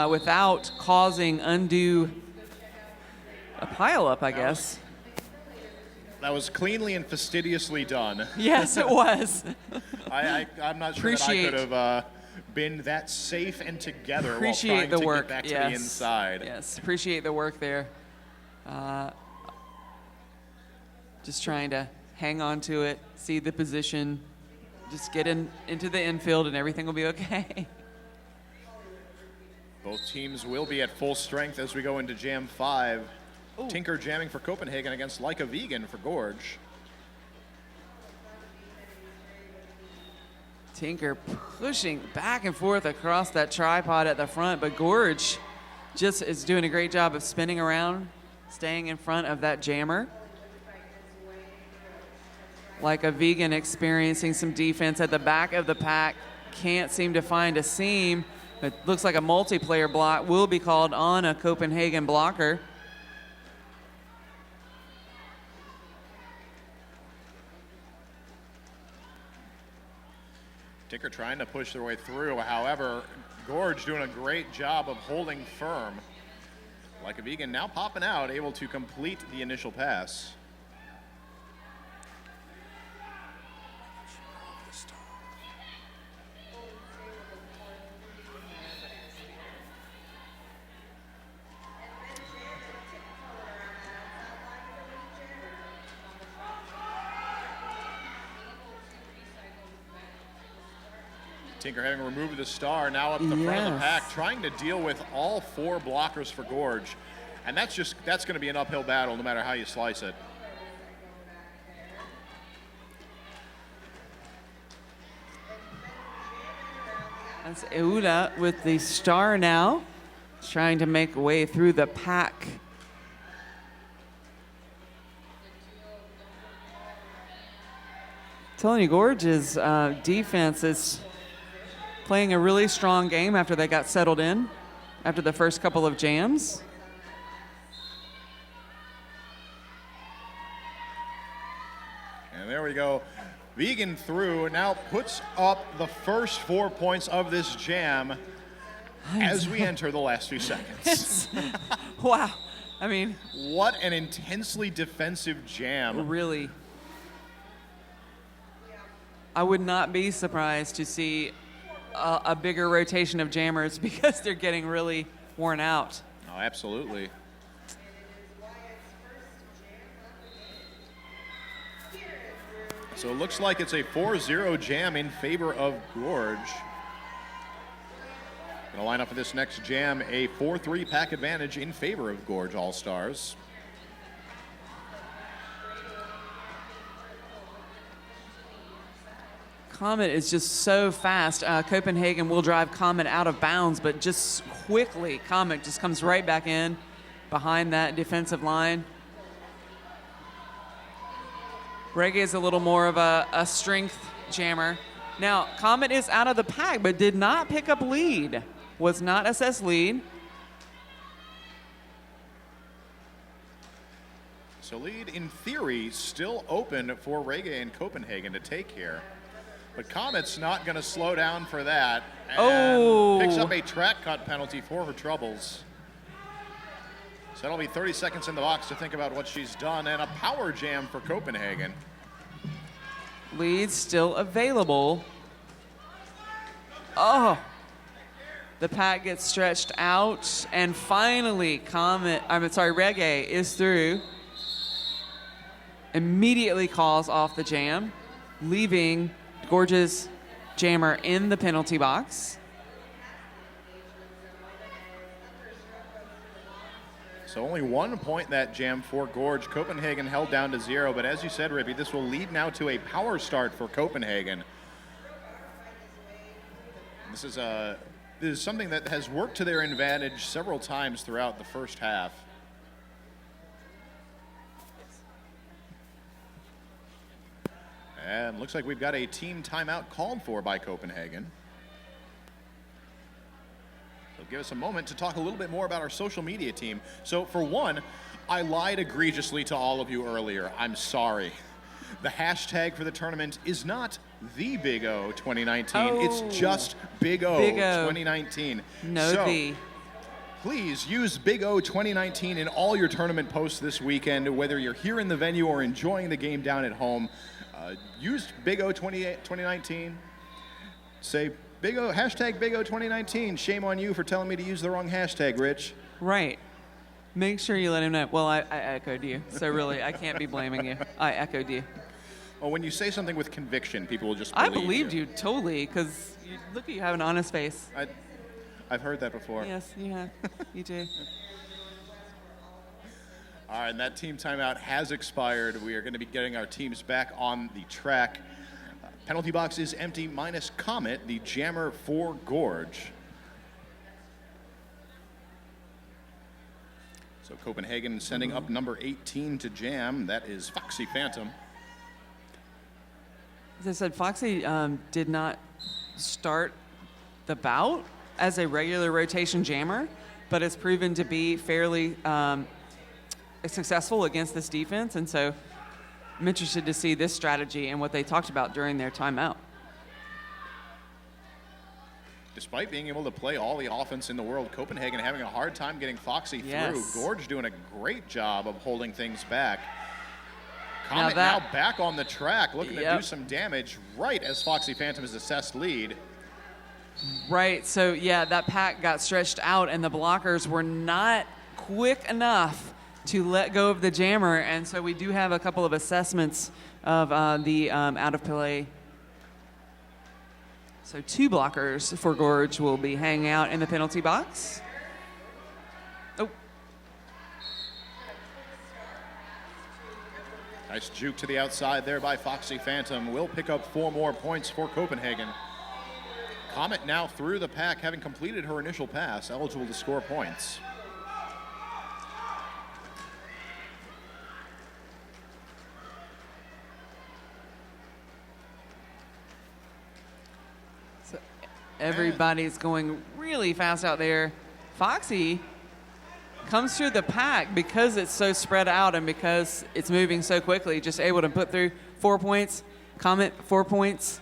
without causing undue a pile up, I guess. That was cleanly and fastidiously done. Yes, it was. I'm not sure that I could have been that safe and together while trying to get back to the inside. Yes, appreciate the work there. Just trying to hang on to it, see the position, just get into the infield and everything will be okay. Both teams will be at full strength as we go into Jam 5. Ooh. Tinker jamming for Copenhagen against Like a Vegan for Gorge. Tinker pushing back and forth across that tripod at the front, but Gorge just is doing a great job of spinning around, staying in front of that jammer. Like a Vegan experiencing some defense at the back of the pack, can't seem to find a seam. It looks like a multiplayer block will be called on a Copenhagen blocker. Tinker trying to push their way through. However, Gorge doing a great job of holding firm. Like a Vegan now popping out, able to complete the initial pass. Tinker having removed the star, now up the front of the pack, trying to deal with all 4 blockers for Gorge. And that's going to be an uphill battle no matter how you slice it. That's Euda with the star now, trying to make way through the pack. Telling you, Gorge's defense is playing a really strong game after they got settled in, after the first couple of jams. And there we go. Vegan through, now puts up the first 4 points of this jam as we enter the last few seconds. Wow. I mean, what an intensely defensive jam. Really. I would not be surprised to see a bigger rotation of jammers because they're getting really worn out. Oh, absolutely. So it looks like it's a 4-0 jam in favor of Gorge. Gonna line up for this next jam, a 4-3 pack advantage in favor of Gorge All-Stars. Comet is just so fast. Copenhagen will drive Comet out of bounds, but just quickly, Comet just comes right back in behind that defensive line. Reggae is a little more of a strength jammer. Now, Comet is out of the pack, but did not pick up lead. Was not assessed lead. So lead, in theory, still open for Reggae and Copenhagen to take here. But Comet's not going to slow down for that. And picks up a track cut penalty for her troubles. So that'll be 30 seconds in the box to think about what she's done, and a power jam for Copenhagen. Lead still available. Oh, the pack gets stretched out, and finally Reggae is through. Immediately calls off the jam, leaving Gorge's jammer in the penalty box. So only 1 point that jam for Gorge. Copenhagen held down to 0, but as you said, Rippy, this will lead now to a power start for Copenhagen. This is something that has worked to their advantage several times throughout the first half. And looks like we've got a team timeout called for by Copenhagen. So give us a moment to talk a little bit more about our social media team. So for one, I lied egregiously to all of you earlier. I'm sorry. The hashtag for the tournament is not the Big O 2019. It's just Big O 2019. No, the. Please use Big O 2019 in all your tournament posts this weekend, whether you're here in the venue or enjoying the game down at home. Use Big O 2019. Say Big O, hashtag Big O 2019. Shame on you for telling me to use the wrong hashtag, Rich. Right. Make sure you let him know. Well, I echoed you, so really, I can't be blaming you. I echoed you. Well, when you say something with conviction, people will just I believe believed you totally, because look at you have an honest face. I've heard that before. Yes, you have. You do. All right, and that team timeout has expired. We are going to be getting our teams back on the track. Penalty box is empty, minus Comet, the jammer for Gorge. So Copenhagen sending up number 18 to jam. That is Foxy Phantom. As I said, Foxy did not start the bout as a regular rotation jammer, but has proven to be fairly successful against this defense. And so I'm interested to see this strategy and what they talked about during their timeout. Despite being able to play all the offense in the world, Copenhagen having a hard time getting Foxy through. Gorge doing a great job of holding things back. Comet now back on the track, looking to do some damage right as Foxy Phantom is assessed lead. Right, so yeah, that pack got stretched out and the blockers were not quick enough to let go of the jammer, and so we do have a couple of assessments of the out of play. So 2 blockers for Gorge will be hanging out in the penalty box. Oh. Nice juke to the outside there by Foxy Phantom. Will pick up 4 more points for Copenhagen. Comet now through the pack, having completed her initial pass, eligible to score points. So everybody's going really fast out there. Foxy comes through the pack because it's so spread out and because it's moving so quickly, just able to put through 4 points. Comet, 4 points.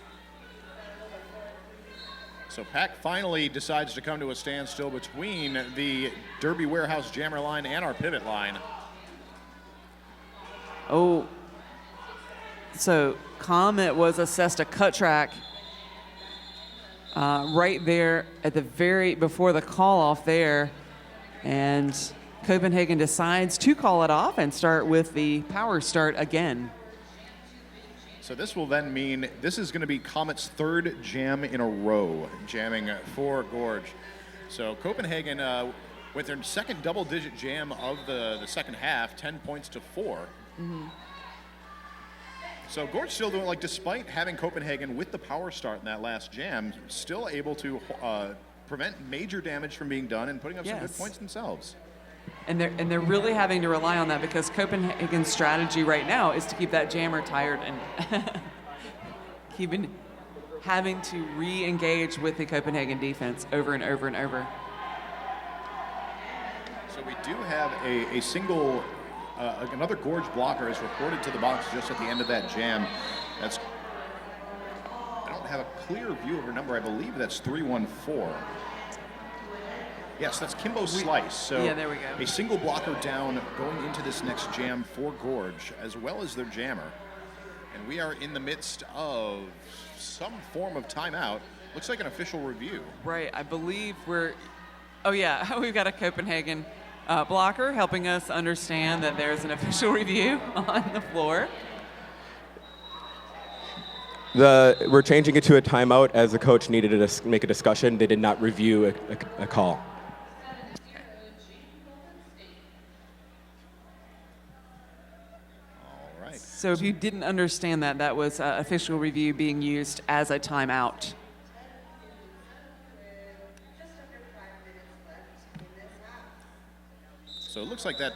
So Pack finally decides to come to a standstill between the Derby Warehouse jammer line and our pivot line. Oh, so Comet was assessed a cut track right there at the before the call off there, and Copenhagen decides to call it off and start with the power start again. So this will then mean this is going to be Comet's 3rd jam in a row, jamming for Gorge. So Copenhagen, with their 2nd double-digit jam of the second half, 10 points to 4. Mm-hmm. So Gorge still doing, like, despite having Copenhagen with the power start in that last jam, still able to prevent major damage from being done and putting up some good points themselves. And they're really having to rely on that because Copenhagen's strategy right now is to keep that jammer tired and having to re-engage with the Copenhagen defense over and over and over. So we do have a single, another Gorge blocker is reported to the box just at the end of that jam. I don't have a clear view of her number. I believe that's 314. Yes, that's Kimbo Slice. So yeah, there we go. A single blocker down going into this next jam for Gorge, as well as their jammer. And we are in the midst of some form of timeout. Looks like an official review. Right, I believe we've got a Copenhagen blocker helping us understand that there's an official review on the floor. We're changing it to a timeout as the coach needed to make a discussion. They did not review a call. So if you didn't understand that, that was official review being used as a timeout. So it looks like that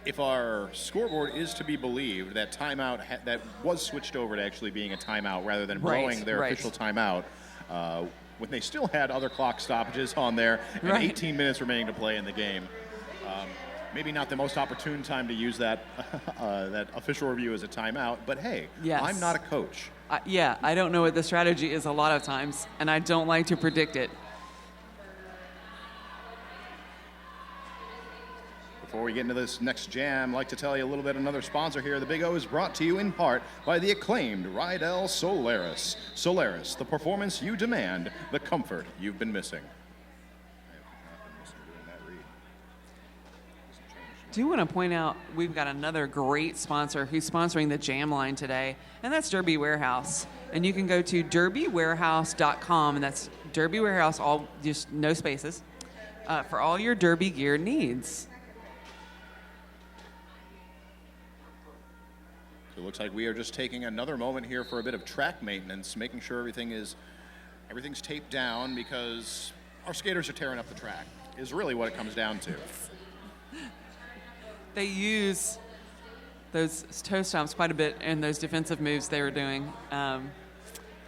if our scoreboard is to be believed, that timeout that was switched over to actually being a timeout rather than blowing their official timeout when they still had other clock stoppages on there and 18 minutes remaining to play in the game. Maybe not the most opportune time to use that that official review as a timeout, but hey, I'm not a coach. I don't know what the strategy is a lot of times, and I don't like to predict it. Before we get into this next jam, I'd like to tell you a little bit another sponsor here. The Big O is brought to you in part by the acclaimed Rydell Solaris. Solaris, the performance you demand, the comfort you've been missing. Do you want to point out we've got another great sponsor who's sponsoring the jam line today, and that's Derby Warehouse. And you can go to derbywarehouse.com, and that's Derby Warehouse, all just no spaces, for all your derby gear needs. It looks like we are just taking another moment here for a bit of track maintenance, making sure everything's taped down because our skaters are tearing up the track, is really what it comes down to. They use those toe stomps quite a bit in those defensive moves they were doing. Oh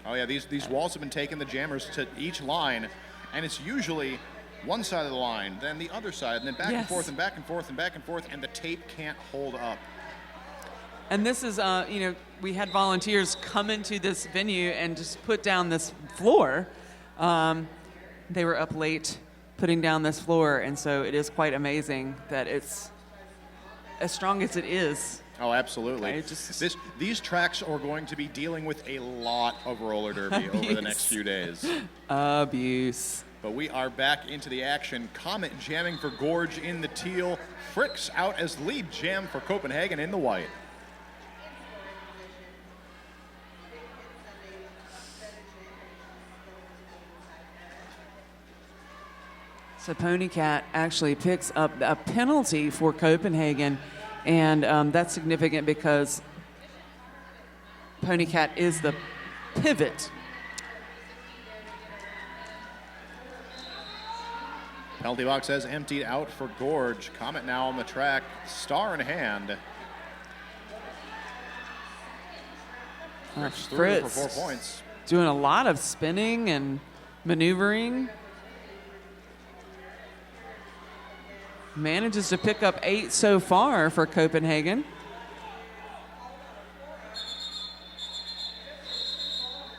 yeah, these walls have been taking the jammers to each line, and it's usually one side of the line, then the other side, and then back and forth and back and forth and back and forth, and the tape can't hold up. And this is, we had volunteers come into this venue and just put down this floor. They were up late putting down this floor, and so it is quite amazing that it's as strong as it is. Oh, absolutely. These tracks are going to be dealing with a lot of roller derby over the next few days. Abuse. But we are back into the action. Comet jamming for Gorge in the teal. Fricks out as lead jam for Copenhagen in the white. So Ponycat actually picks up a penalty for Copenhagen, and that's significant because Ponycat is the pivot. Penalty box has emptied out for Gorge. Comet now on the track, star in hand. Fritz through for 4 points. Doing a lot of spinning and maneuvering. Manages to pick up 8 so far for Copenhagen.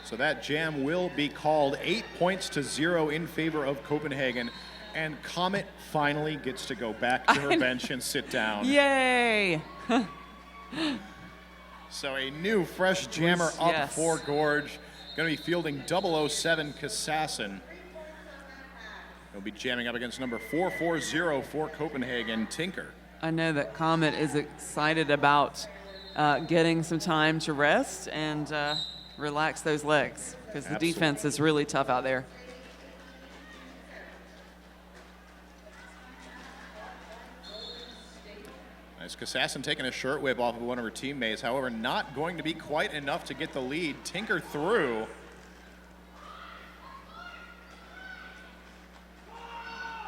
So that jam will be called 8 points to 0 in favor of Copenhagen. And Comet finally gets to go back to her bench and sit down. Yay! So a new fresh jammer up for Gorge. Going to be fielding 007 Kassassin. He'll be jamming up against number 440 for Copenhagen, Tinker. I know that Comet is excited about getting some time to rest and relax those legs because the defense is really tough out there. Nice Kassassin taking a shirt whip off of one of her teammates. However, not going to be quite enough to get the lead. Tinker through.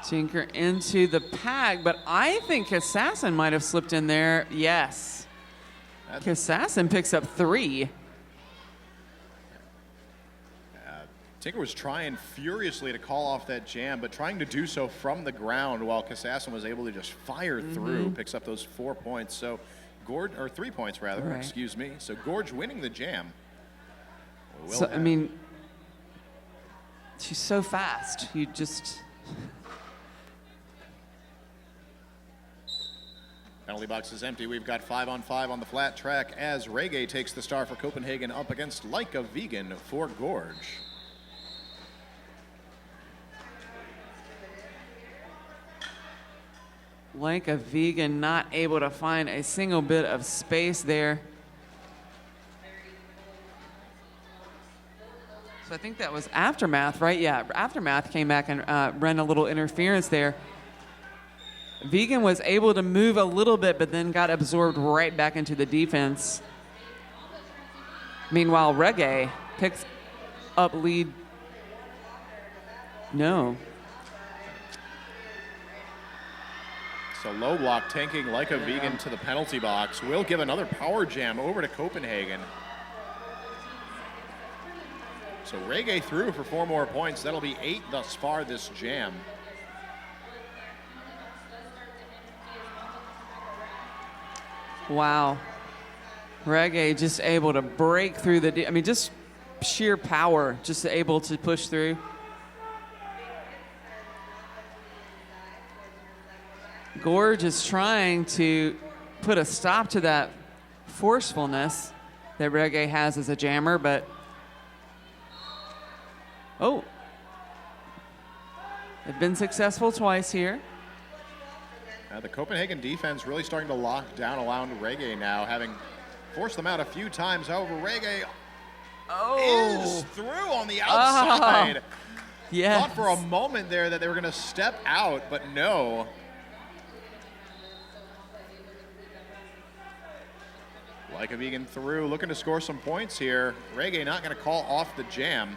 Tinker into the pack, but I think Kassassin might have slipped in there. Yes. Kassassin picks up 3. Tinker was trying furiously to call off that jam, but trying to do so from the ground while Kassassin was able to just fire through, picks up those 4 points. So Gorge, or 3 points rather, excuse me. So Gorge winning the jam. I mean, she's so fast. You just... Penalty box is empty. We've got 5-on-5 on the flat track as Reggae takes the star for Copenhagen up against Like a Vegan for Gorge. Like a Vegan, not able to find a single bit of space there. So I think that was Aftermath, right? Yeah, Aftermath came back and ran a little interference there. Vegan was able to move a little bit, but then got absorbed right back into the defense. Meanwhile, Reggae picks up lead. No. So low block tanking Like a Vegan to the penalty box. Will give another power jam over to Copenhagen. So Reggae through for 4 more points. That'll be 8 thus far this jam. Wow. Reggae just able to break through the, just sheer power, just able to push through. Gorge is trying to put a stop to that forcefulness that Reggae has as a jammer, but oh, they've been successful twice here. The Copenhagen defense really starting to lock down around Reggae now, having forced them out a few times. However, Reggae is through on the outside. Yeah. Thought for a moment there that they were going to step out, but no. Copenhagen through, looking to score some points here. Reggae not going to call off the jam.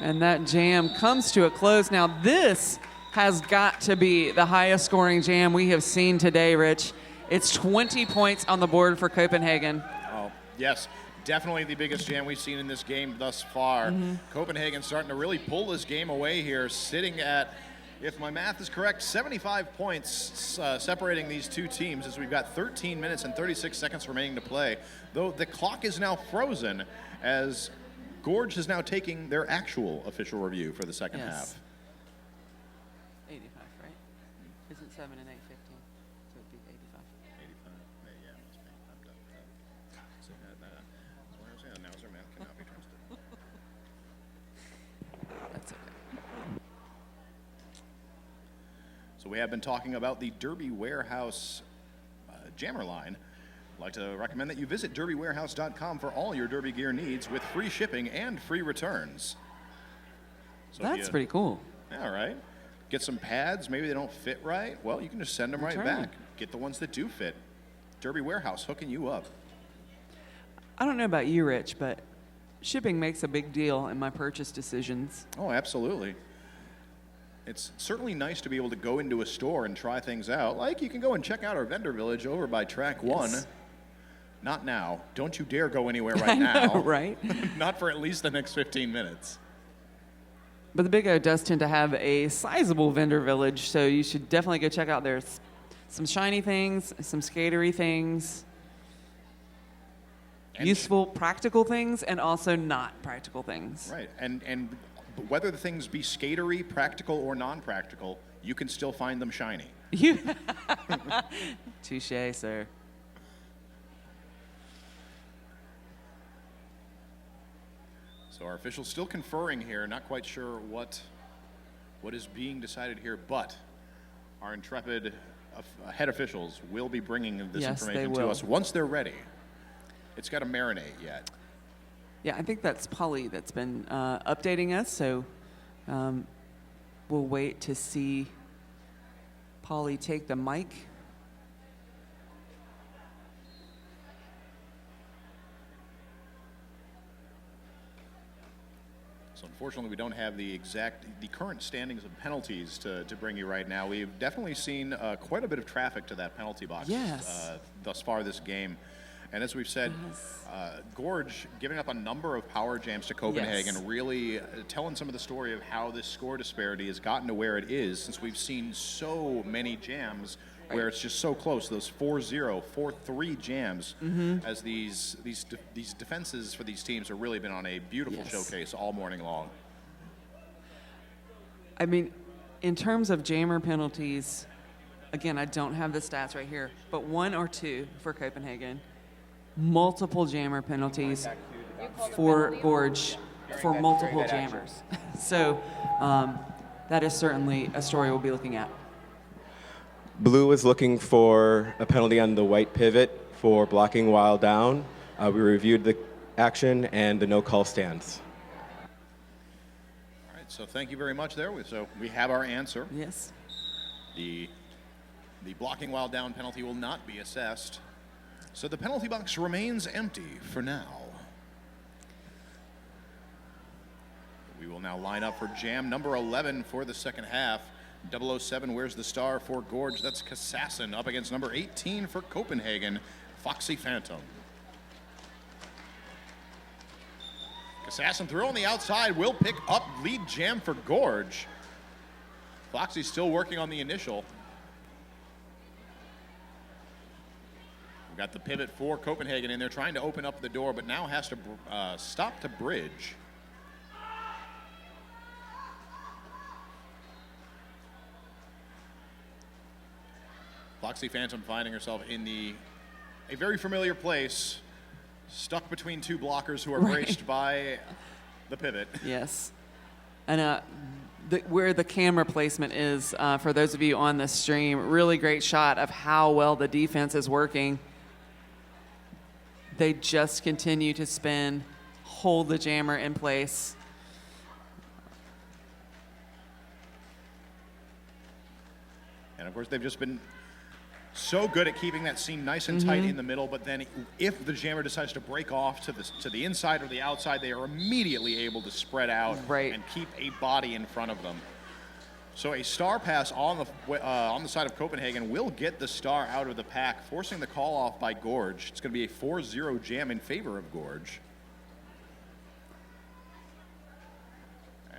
And that jam comes to a close. Now, this has got to be the highest scoring jam we have seen today, Rich. It's 20 points on the board for Copenhagen. Oh, yes. Definitely the biggest jam we've seen in this game thus far. Copenhagen starting to really pull this game away here, sitting at, if my math is correct, 75 points separating these two teams as we've got 13 minutes and 36 seconds remaining to play. Though the clock is now frozen as Gorge is now taking their actual official review for the second half. 85, right? Isn't 7 and 8, 15? So it'd be 85. 85, yeah, must be. See, that's what I was saying. Now their math cannot be trusted. That's okay. So we have been talking about the Derby Warehouse jammer line. I'd like to recommend that you visit derbywarehouse.com for all your Derby gear needs with free shipping and free returns. So That's pretty cool. Yeah, right. Get some pads, maybe they don't fit right. Well, you can just send them right back. Get the ones that do fit. Derby Warehouse hooking you up. I don't know about you, Rich, but shipping makes a big deal in my purchase decisions. Oh, absolutely. It's certainly nice to be able to go into a store and try things out. Like you can go and check out our vendor village over by Track 1. Not now. Don't you dare go anywhere right now. Right? Not for at least the next 15 minutes. But the Big O does tend to have a sizable vendor village, so you should definitely go check out there. Some shiny things, some skatery things, And useful, practical things, and also not practical things. Right. And whether the things be skatery, practical, or non-practical, you can still find them shiny. Touché, sir. So our officials still conferring here, not quite sure what is being decided here, but our intrepid head officials will be bringing this information to us once they're ready. It's got to marinate yet. Yeah, I think that's Polly that's been updating us, so we'll wait to see Polly take the mic. So unfortunately, we don't have the current standings of penalties to bring you right now. We've definitely seen quite a bit of traffic to that penalty box thus far this game. And as we've said, Gorge giving up a number of power jams to Copenhagen, really telling some of the story of how this score disparity has gotten to where it is, since we've seen so many jams where it's just so close, those 4-0, 4-3 jams, as these defenses for these teams have really been on a beautiful showcase all morning long. I mean, in terms of jammer penalties, again, I don't have the stats right here, but 1 or 2 for Copenhagen. Multiple jammer penalties for Gorge for multiple jammers. So that is certainly a story we'll be looking at. Blue is looking for a penalty on the white pivot for blocking while down. We reviewed the action and the no call stands. All right, so thank you very much there. So we have our answer. Yes. The blocking while down penalty will not be assessed. So the penalty box remains empty for now. We will now line up for jam number 11 for the second half. 007 wears the star for Gorge. That's Kassassin up against number 18 for Copenhagen, Foxy Phantom. Kassassin through on the outside will pick up lead jam for Gorge. Foxy's still working on the initial. We've got the pivot for Copenhagen in there, trying to open up the door, but now has to stop to bridge. Foxy Phantom finding herself in a very familiar place, stuck between two blockers who are braced by the pivot. Yes. And where the camera placement is, for those of you on the stream, really great shot of how well the defense is working. They just continue to spin, hold the jammer in place. And of course, they've just been so good at keeping that seam nice and tight in the middle, but then if the jammer decides to break off to the inside or the outside, they are immediately able to spread out and keep a body in front of them. So a star pass on the side of Copenhagen will get the star out of the pack, forcing the call off by Gorge. It's going to be a 4-0 jam in favor of Gorge.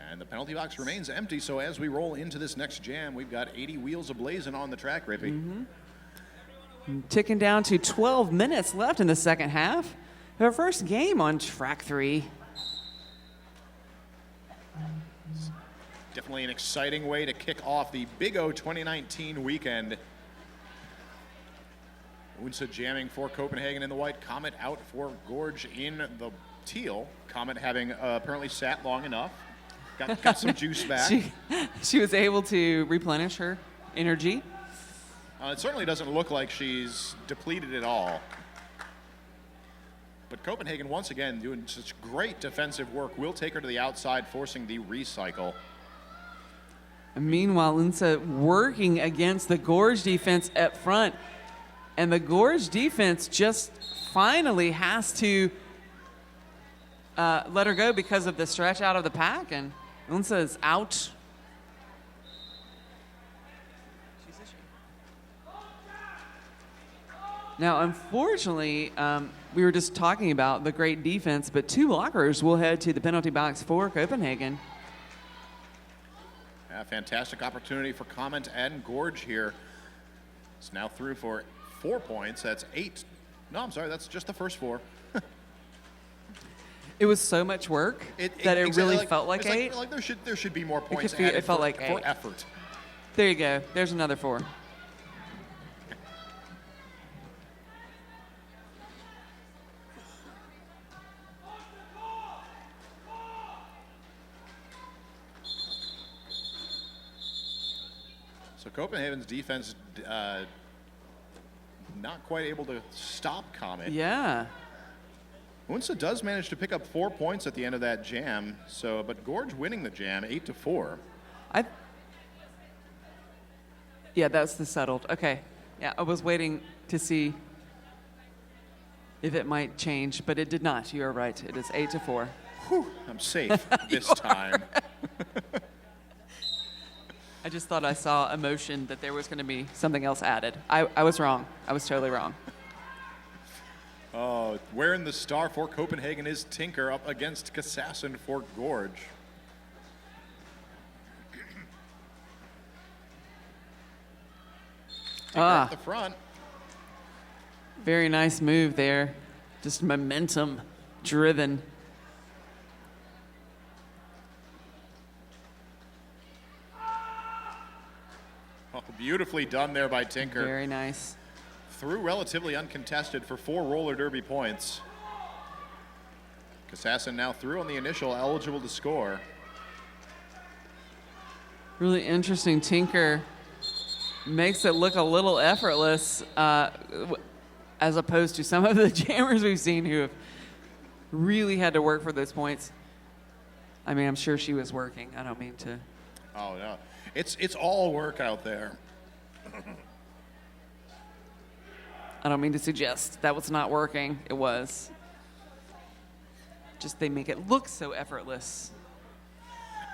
And the penalty box remains empty, so as we roll into this next jam, we've got 80 wheels ablazing on the track, Rippy. Ticking down to 12 minutes left in the second half. Our first game on track 3. Definitely an exciting way to kick off the Big O 2019 weekend. Unsa jamming for Copenhagen in the white, Comet out for Gorge in the teal. Comet having apparently sat long enough. Got some juice back. She was able to replenish her energy. It certainly doesn't look like she's depleted at all. But Copenhagen, once again, doing such great defensive work, will take her to the outside, forcing the recycle. And meanwhile, Unsa working against the Gorge defense up front. And the Gorge defense just finally has to let her go because of the stretch out of the pack. And Unsa is out. Now, unfortunately, we were just talking about the great defense, but 2 blockers will head to the penalty box for Copenhagen. A fantastic opportunity for Comet and Gorge here. It's now through for 4 points. That's 8. No, I'm sorry, that's just the first 4. It was so much work that it exactly, really felt like 8. Like there should be more points It felt like 8. For effort. There you go. There's another 4. So Copenhagen's defense not quite able to stop Comet. Yeah. Unsa does manage to pick up 4 points at the end of that jam. But Gorge winning the jam 8-4. Yeah, that's the settled. Okay. Yeah, I was waiting to see if it might change, but it did not. You are right. It is 8-4. Whew, I'm safe this time. I just thought I saw a motion that there was going to be something else added. I was wrong. I was totally wrong. Oh, wearing the star for Copenhagen is Tinker up against Kassassin for Gorge. Tinker at the front. Very nice move there. Just momentum driven. Oh, beautifully done there by Tinker. Very nice. Through relatively uncontested for 4 roller derby points. Kassassin now through on the initial, eligible to score. Really interesting. Tinker makes it look a little effortless as opposed to some of the jammers we've seen who have really had to work for those points. I mean, I'm sure she was working. I don't mean to. Oh, no. It's all work out there. I don't mean to suggest that was not working. It was. Just they make it look so effortless.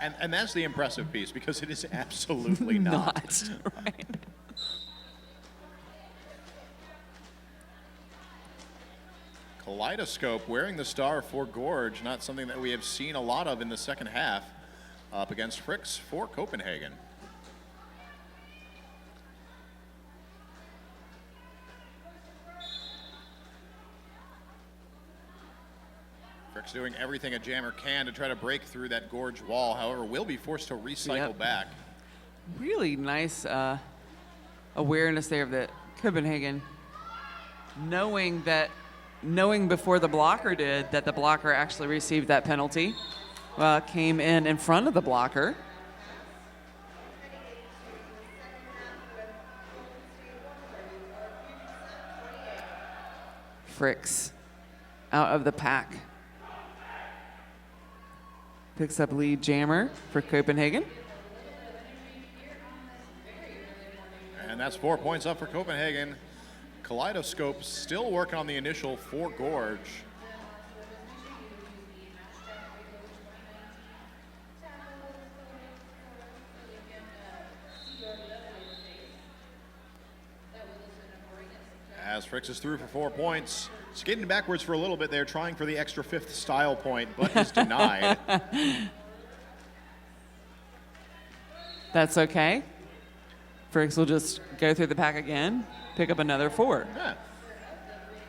And that's the impressive piece, because it is absolutely not. Right. Kaleidoscope wearing the star for Gorge, not something that we have seen a lot of in the second half, up against Fricks for Copenhagen. Fox doing everything a jammer can to try to break through that Gorge wall. However, will be forced to recycle back. Really nice awareness there of the Copenhagen, knowing before the blocker did that the blocker actually received that penalty, came in front of the blocker. Fricks out of the pack. Picks up lead jammer for Copenhagen. And that's 4 points up for Copenhagen. Kaleidoscope still working on the initial for Gorge. As Fricks is through for 4 points. Skating backwards for a little bit there, trying for the extra 5th style point, but is denied. That's okay. Fricks will just go through the pack again, pick up another 4. Yeah.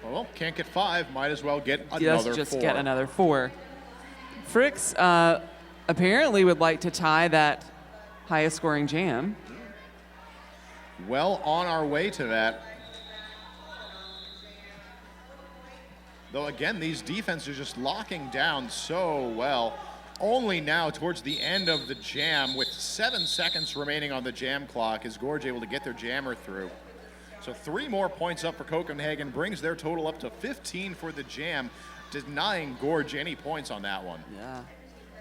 Well, can't get 5, might as well get another Yes, 4. just get another 4. Fricks apparently would like to tie that highest scoring jam. Well on our way to that. Though again, these defenses are just locking down so well. Only now towards the end of the jam, with 7 seconds remaining on the jam clock, is Gorge able to get their jammer through. So 3 more points up for Copenhagen, brings their total up to 15 for the jam, denying Gorge any points on that one. Yeah.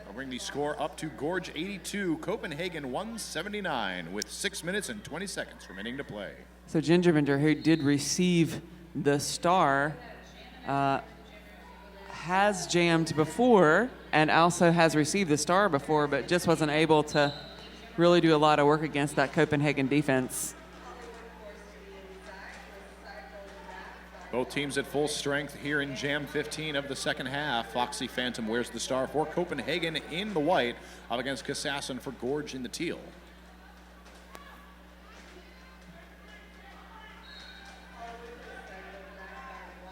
I'll bring the score up to Gorge 82, Copenhagen 179, with 6 minutes and 20 seconds remaining to play. So Gingerbender, who did receive the star, has jammed before and also has received the star before, but just wasn't able to really do a lot of work against that Copenhagen defense. Both teams at full strength here in Jam 15 of the second half. Foxy Phantom wears the star for Copenhagen in the white, up against Kassassin for Gorge in the teal.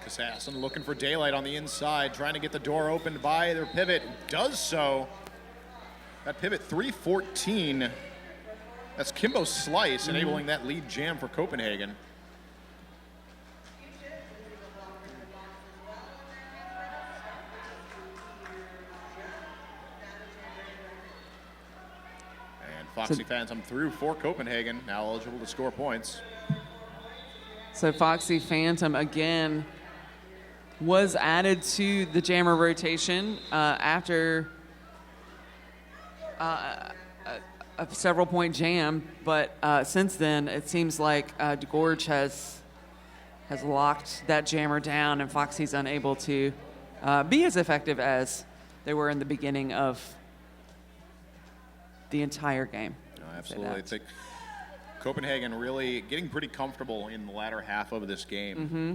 Kassassin looking for daylight on the inside, trying to get the door opened by their pivot. Does so. That pivot 314. That's Kimbo's slice, enabling that lead jam for Copenhagen. And Foxy Phantom through for Copenhagen, now eligible to score points. So Foxy Phantom again was added to the jammer rotation after a several point jam, but since then it seems like Gorge has locked that jammer down, and Foxy's unable to be as effective as they were in the beginning of the entire game. No, absolutely. I think Copenhagen really getting pretty comfortable in the latter half of this game. Mm-hmm.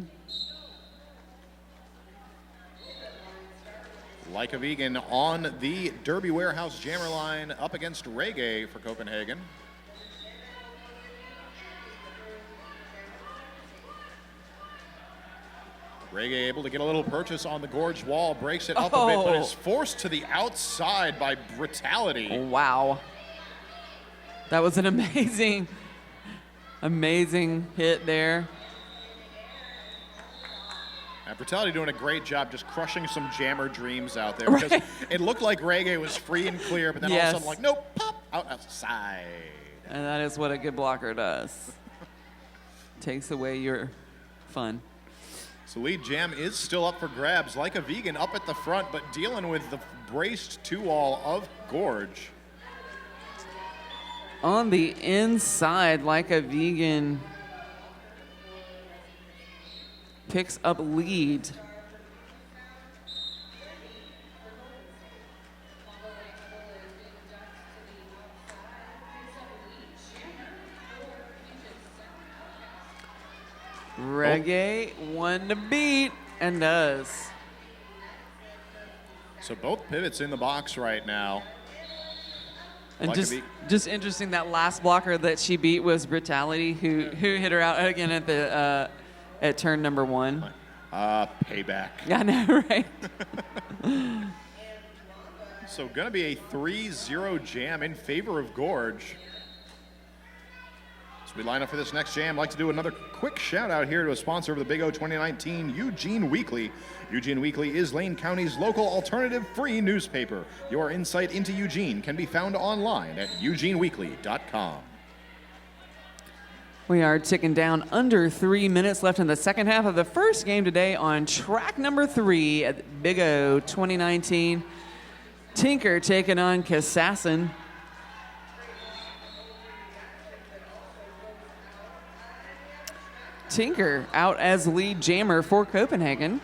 Like a Vegan on the Derby Warehouse jammer line up against Reggae for Copenhagen. Reggae able to get a little purchase on the Gorge wall, breaks it up a bit, but is forced to the outside by Brutality. Wow. That was an amazing hit there. Brutality doing a great job just crushing some jammer dreams out there. Because it looked like Reggae was free and clear, but then all of a sudden, like, nope, pop, outside. And that is what a good blocker does. Takes away your fun. So lead jam is still up for grabs. Like a Vegan up at the front, but dealing with the braced 2-all of Gorge. On the inside, Like a Vegan picks up lead. Reggae, one to beat, and does. So both pivots in the box right now. And Like just interesting, that last blocker that she beat was Brutality, who hit her out again at the at turn number 1. Payback. Yeah, I know, right? So going to be a 3-0 jam in favor of Gorge. As we line up for this next jam, I'd like to do another quick shout out here to a sponsor of the Big O 2019, Eugene Weekly. Eugene Weekly is Lane County's local alternative free newspaper. Your insight into Eugene can be found online at eugeneweekly.com. We are ticking down under 3 minutes left in the second half of the first game today on track number 3 at Big O 2019. Tinker taking on Kassassin. Tinker out as lead jammer for Copenhagen.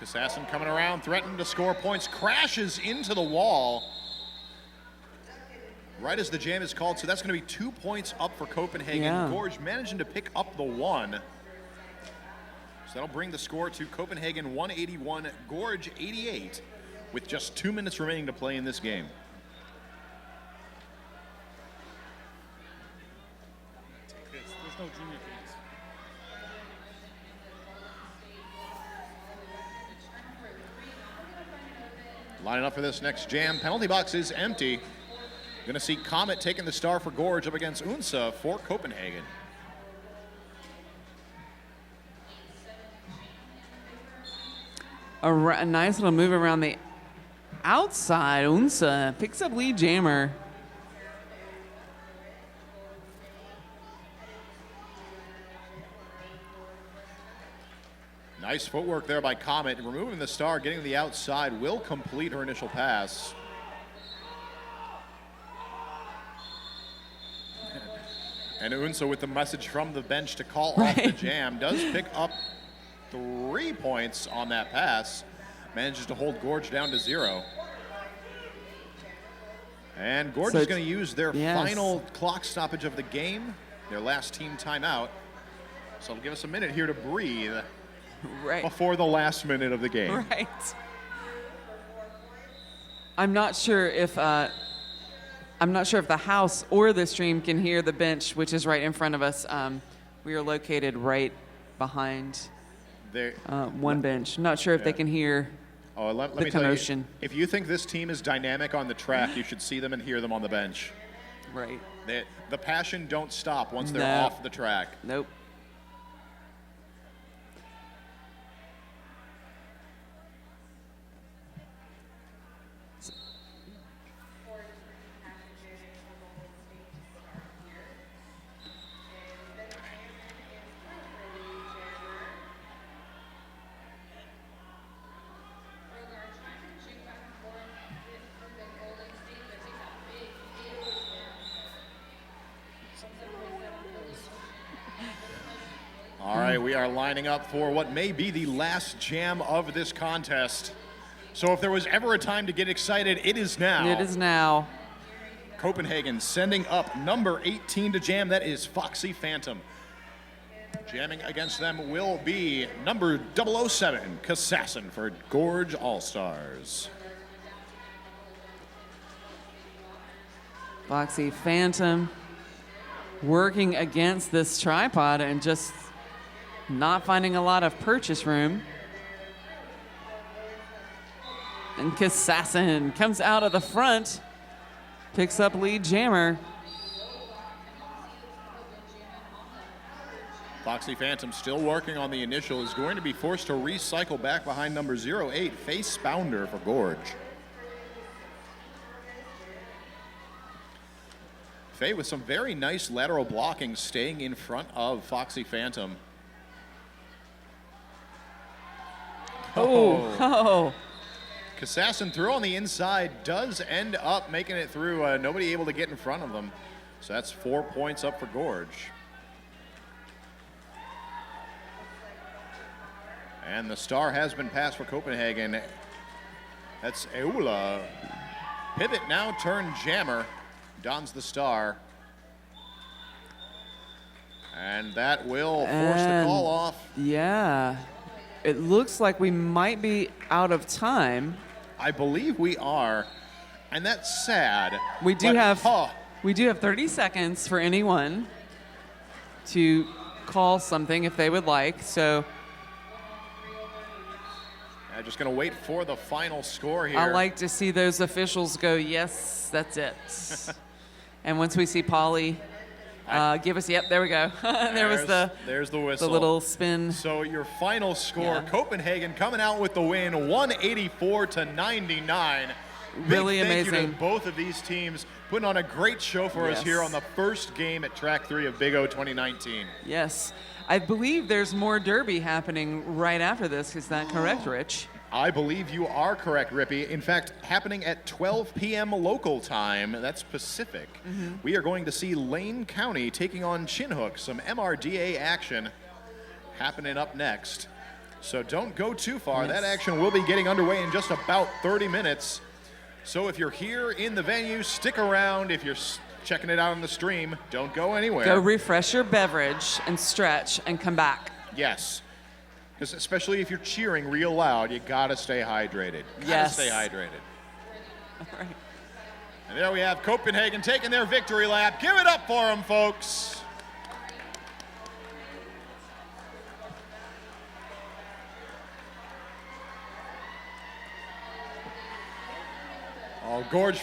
Kassassin coming around, threatening to score points, crashes into the wall right as the jam is called. So that's going to be 2 points up for Copenhagen. Yeah. Gorge managing to pick up the 1. So that'll bring the score to Copenhagen 181, Gorge 88, with just 2 minutes remaining to play in this game. Take this. There's no junior keys. Lining up for this next jam. Penalty box is empty. Going to see Comet taking the star for Gorge up against Unsa for Copenhagen. A nice little move around the outside. Unsa picks up lead jammer. Nice footwork there by Comet. Removing the star, getting to the outside, will complete her initial pass. And Unsa with the message from the bench to call off the jam. Does pick up 3 points on that pass. Manages to hold Gorge down to 0. And Gorge is going to use their final clock stoppage of the game, their last team timeout. So it'll give us a minute here to breathe before the last minute of the game. Right. I'm not sure if the house or the stream can hear the bench, which is right in front of us. We are located right behind one bench. Not sure if they can hear let the me tell commotion. you, if you think this team is dynamic on the track, you should see them and hear them on the bench. Right. The passion don't stop once they're off the track. Nope. All right, we are lining up for what may be the last jam of this contest. So if there was ever a time to get excited, it is now. It is now. Copenhagen sending up number 18 to jam. That is Foxy Phantom. Jamming against them will be number 007, Kassassin for Gorge All-Stars. Foxy Phantom working against this tripod and just not finding a lot of purchase room. And Kassassin comes out of the front, picks up lead jammer. Foxy Phantom still working on the initial, is going to be forced to recycle back behind number 08, Face Spounder for Gorge. Faye with some very nice lateral blocking, staying in front of Foxy Phantom. Oh. Kassassin through on the inside, does end up making it through. Nobody able to get in front of them. So that's 4 points up for Gorge. And the star has been passed for Copenhagen. That's Eula. Pivot now turn jammer. Dons the star. And that will force the call off. Yeah. It looks like we might be out of time. I believe we are. And that's sad. We do but, have oh, we do have 30 seconds for anyone to call something if they would like. So I'm just going to wait for the final score here. I like to see those officials go, yes, that's it. And once we see Polly, give us, yep, there we go. There's the whistle. The little spin. So your final score, Yeah. Copenhagen coming out with the win, 184-99. Really Big thank you amazing. to both of these teams putting on a great show for us Yes. here on the first game at Track 3 of Big O 2019. Yes. I believe there's more derby happening right after this. Is that correct, Rich? I believe you are correct, Rippy. In fact, happening at 12 p.m. local time, that's Pacific, we are going to see Lane County taking on Chinhook, some MRDA action happening up next. So don't go too far. Yes. That action will be getting underway in just about 30 minutes. So if you're here in the venue, stick around. If you're checking it out on the stream, don't go anywhere. Go refresh your beverage and stretch and come back. Yes. Because especially if you're cheering real loud, you gotta stay hydrated. Yes. Stay hydrated. All right. And there we have Copenhagen taking their victory lap. Give it up for them, folks. Oh, Gorge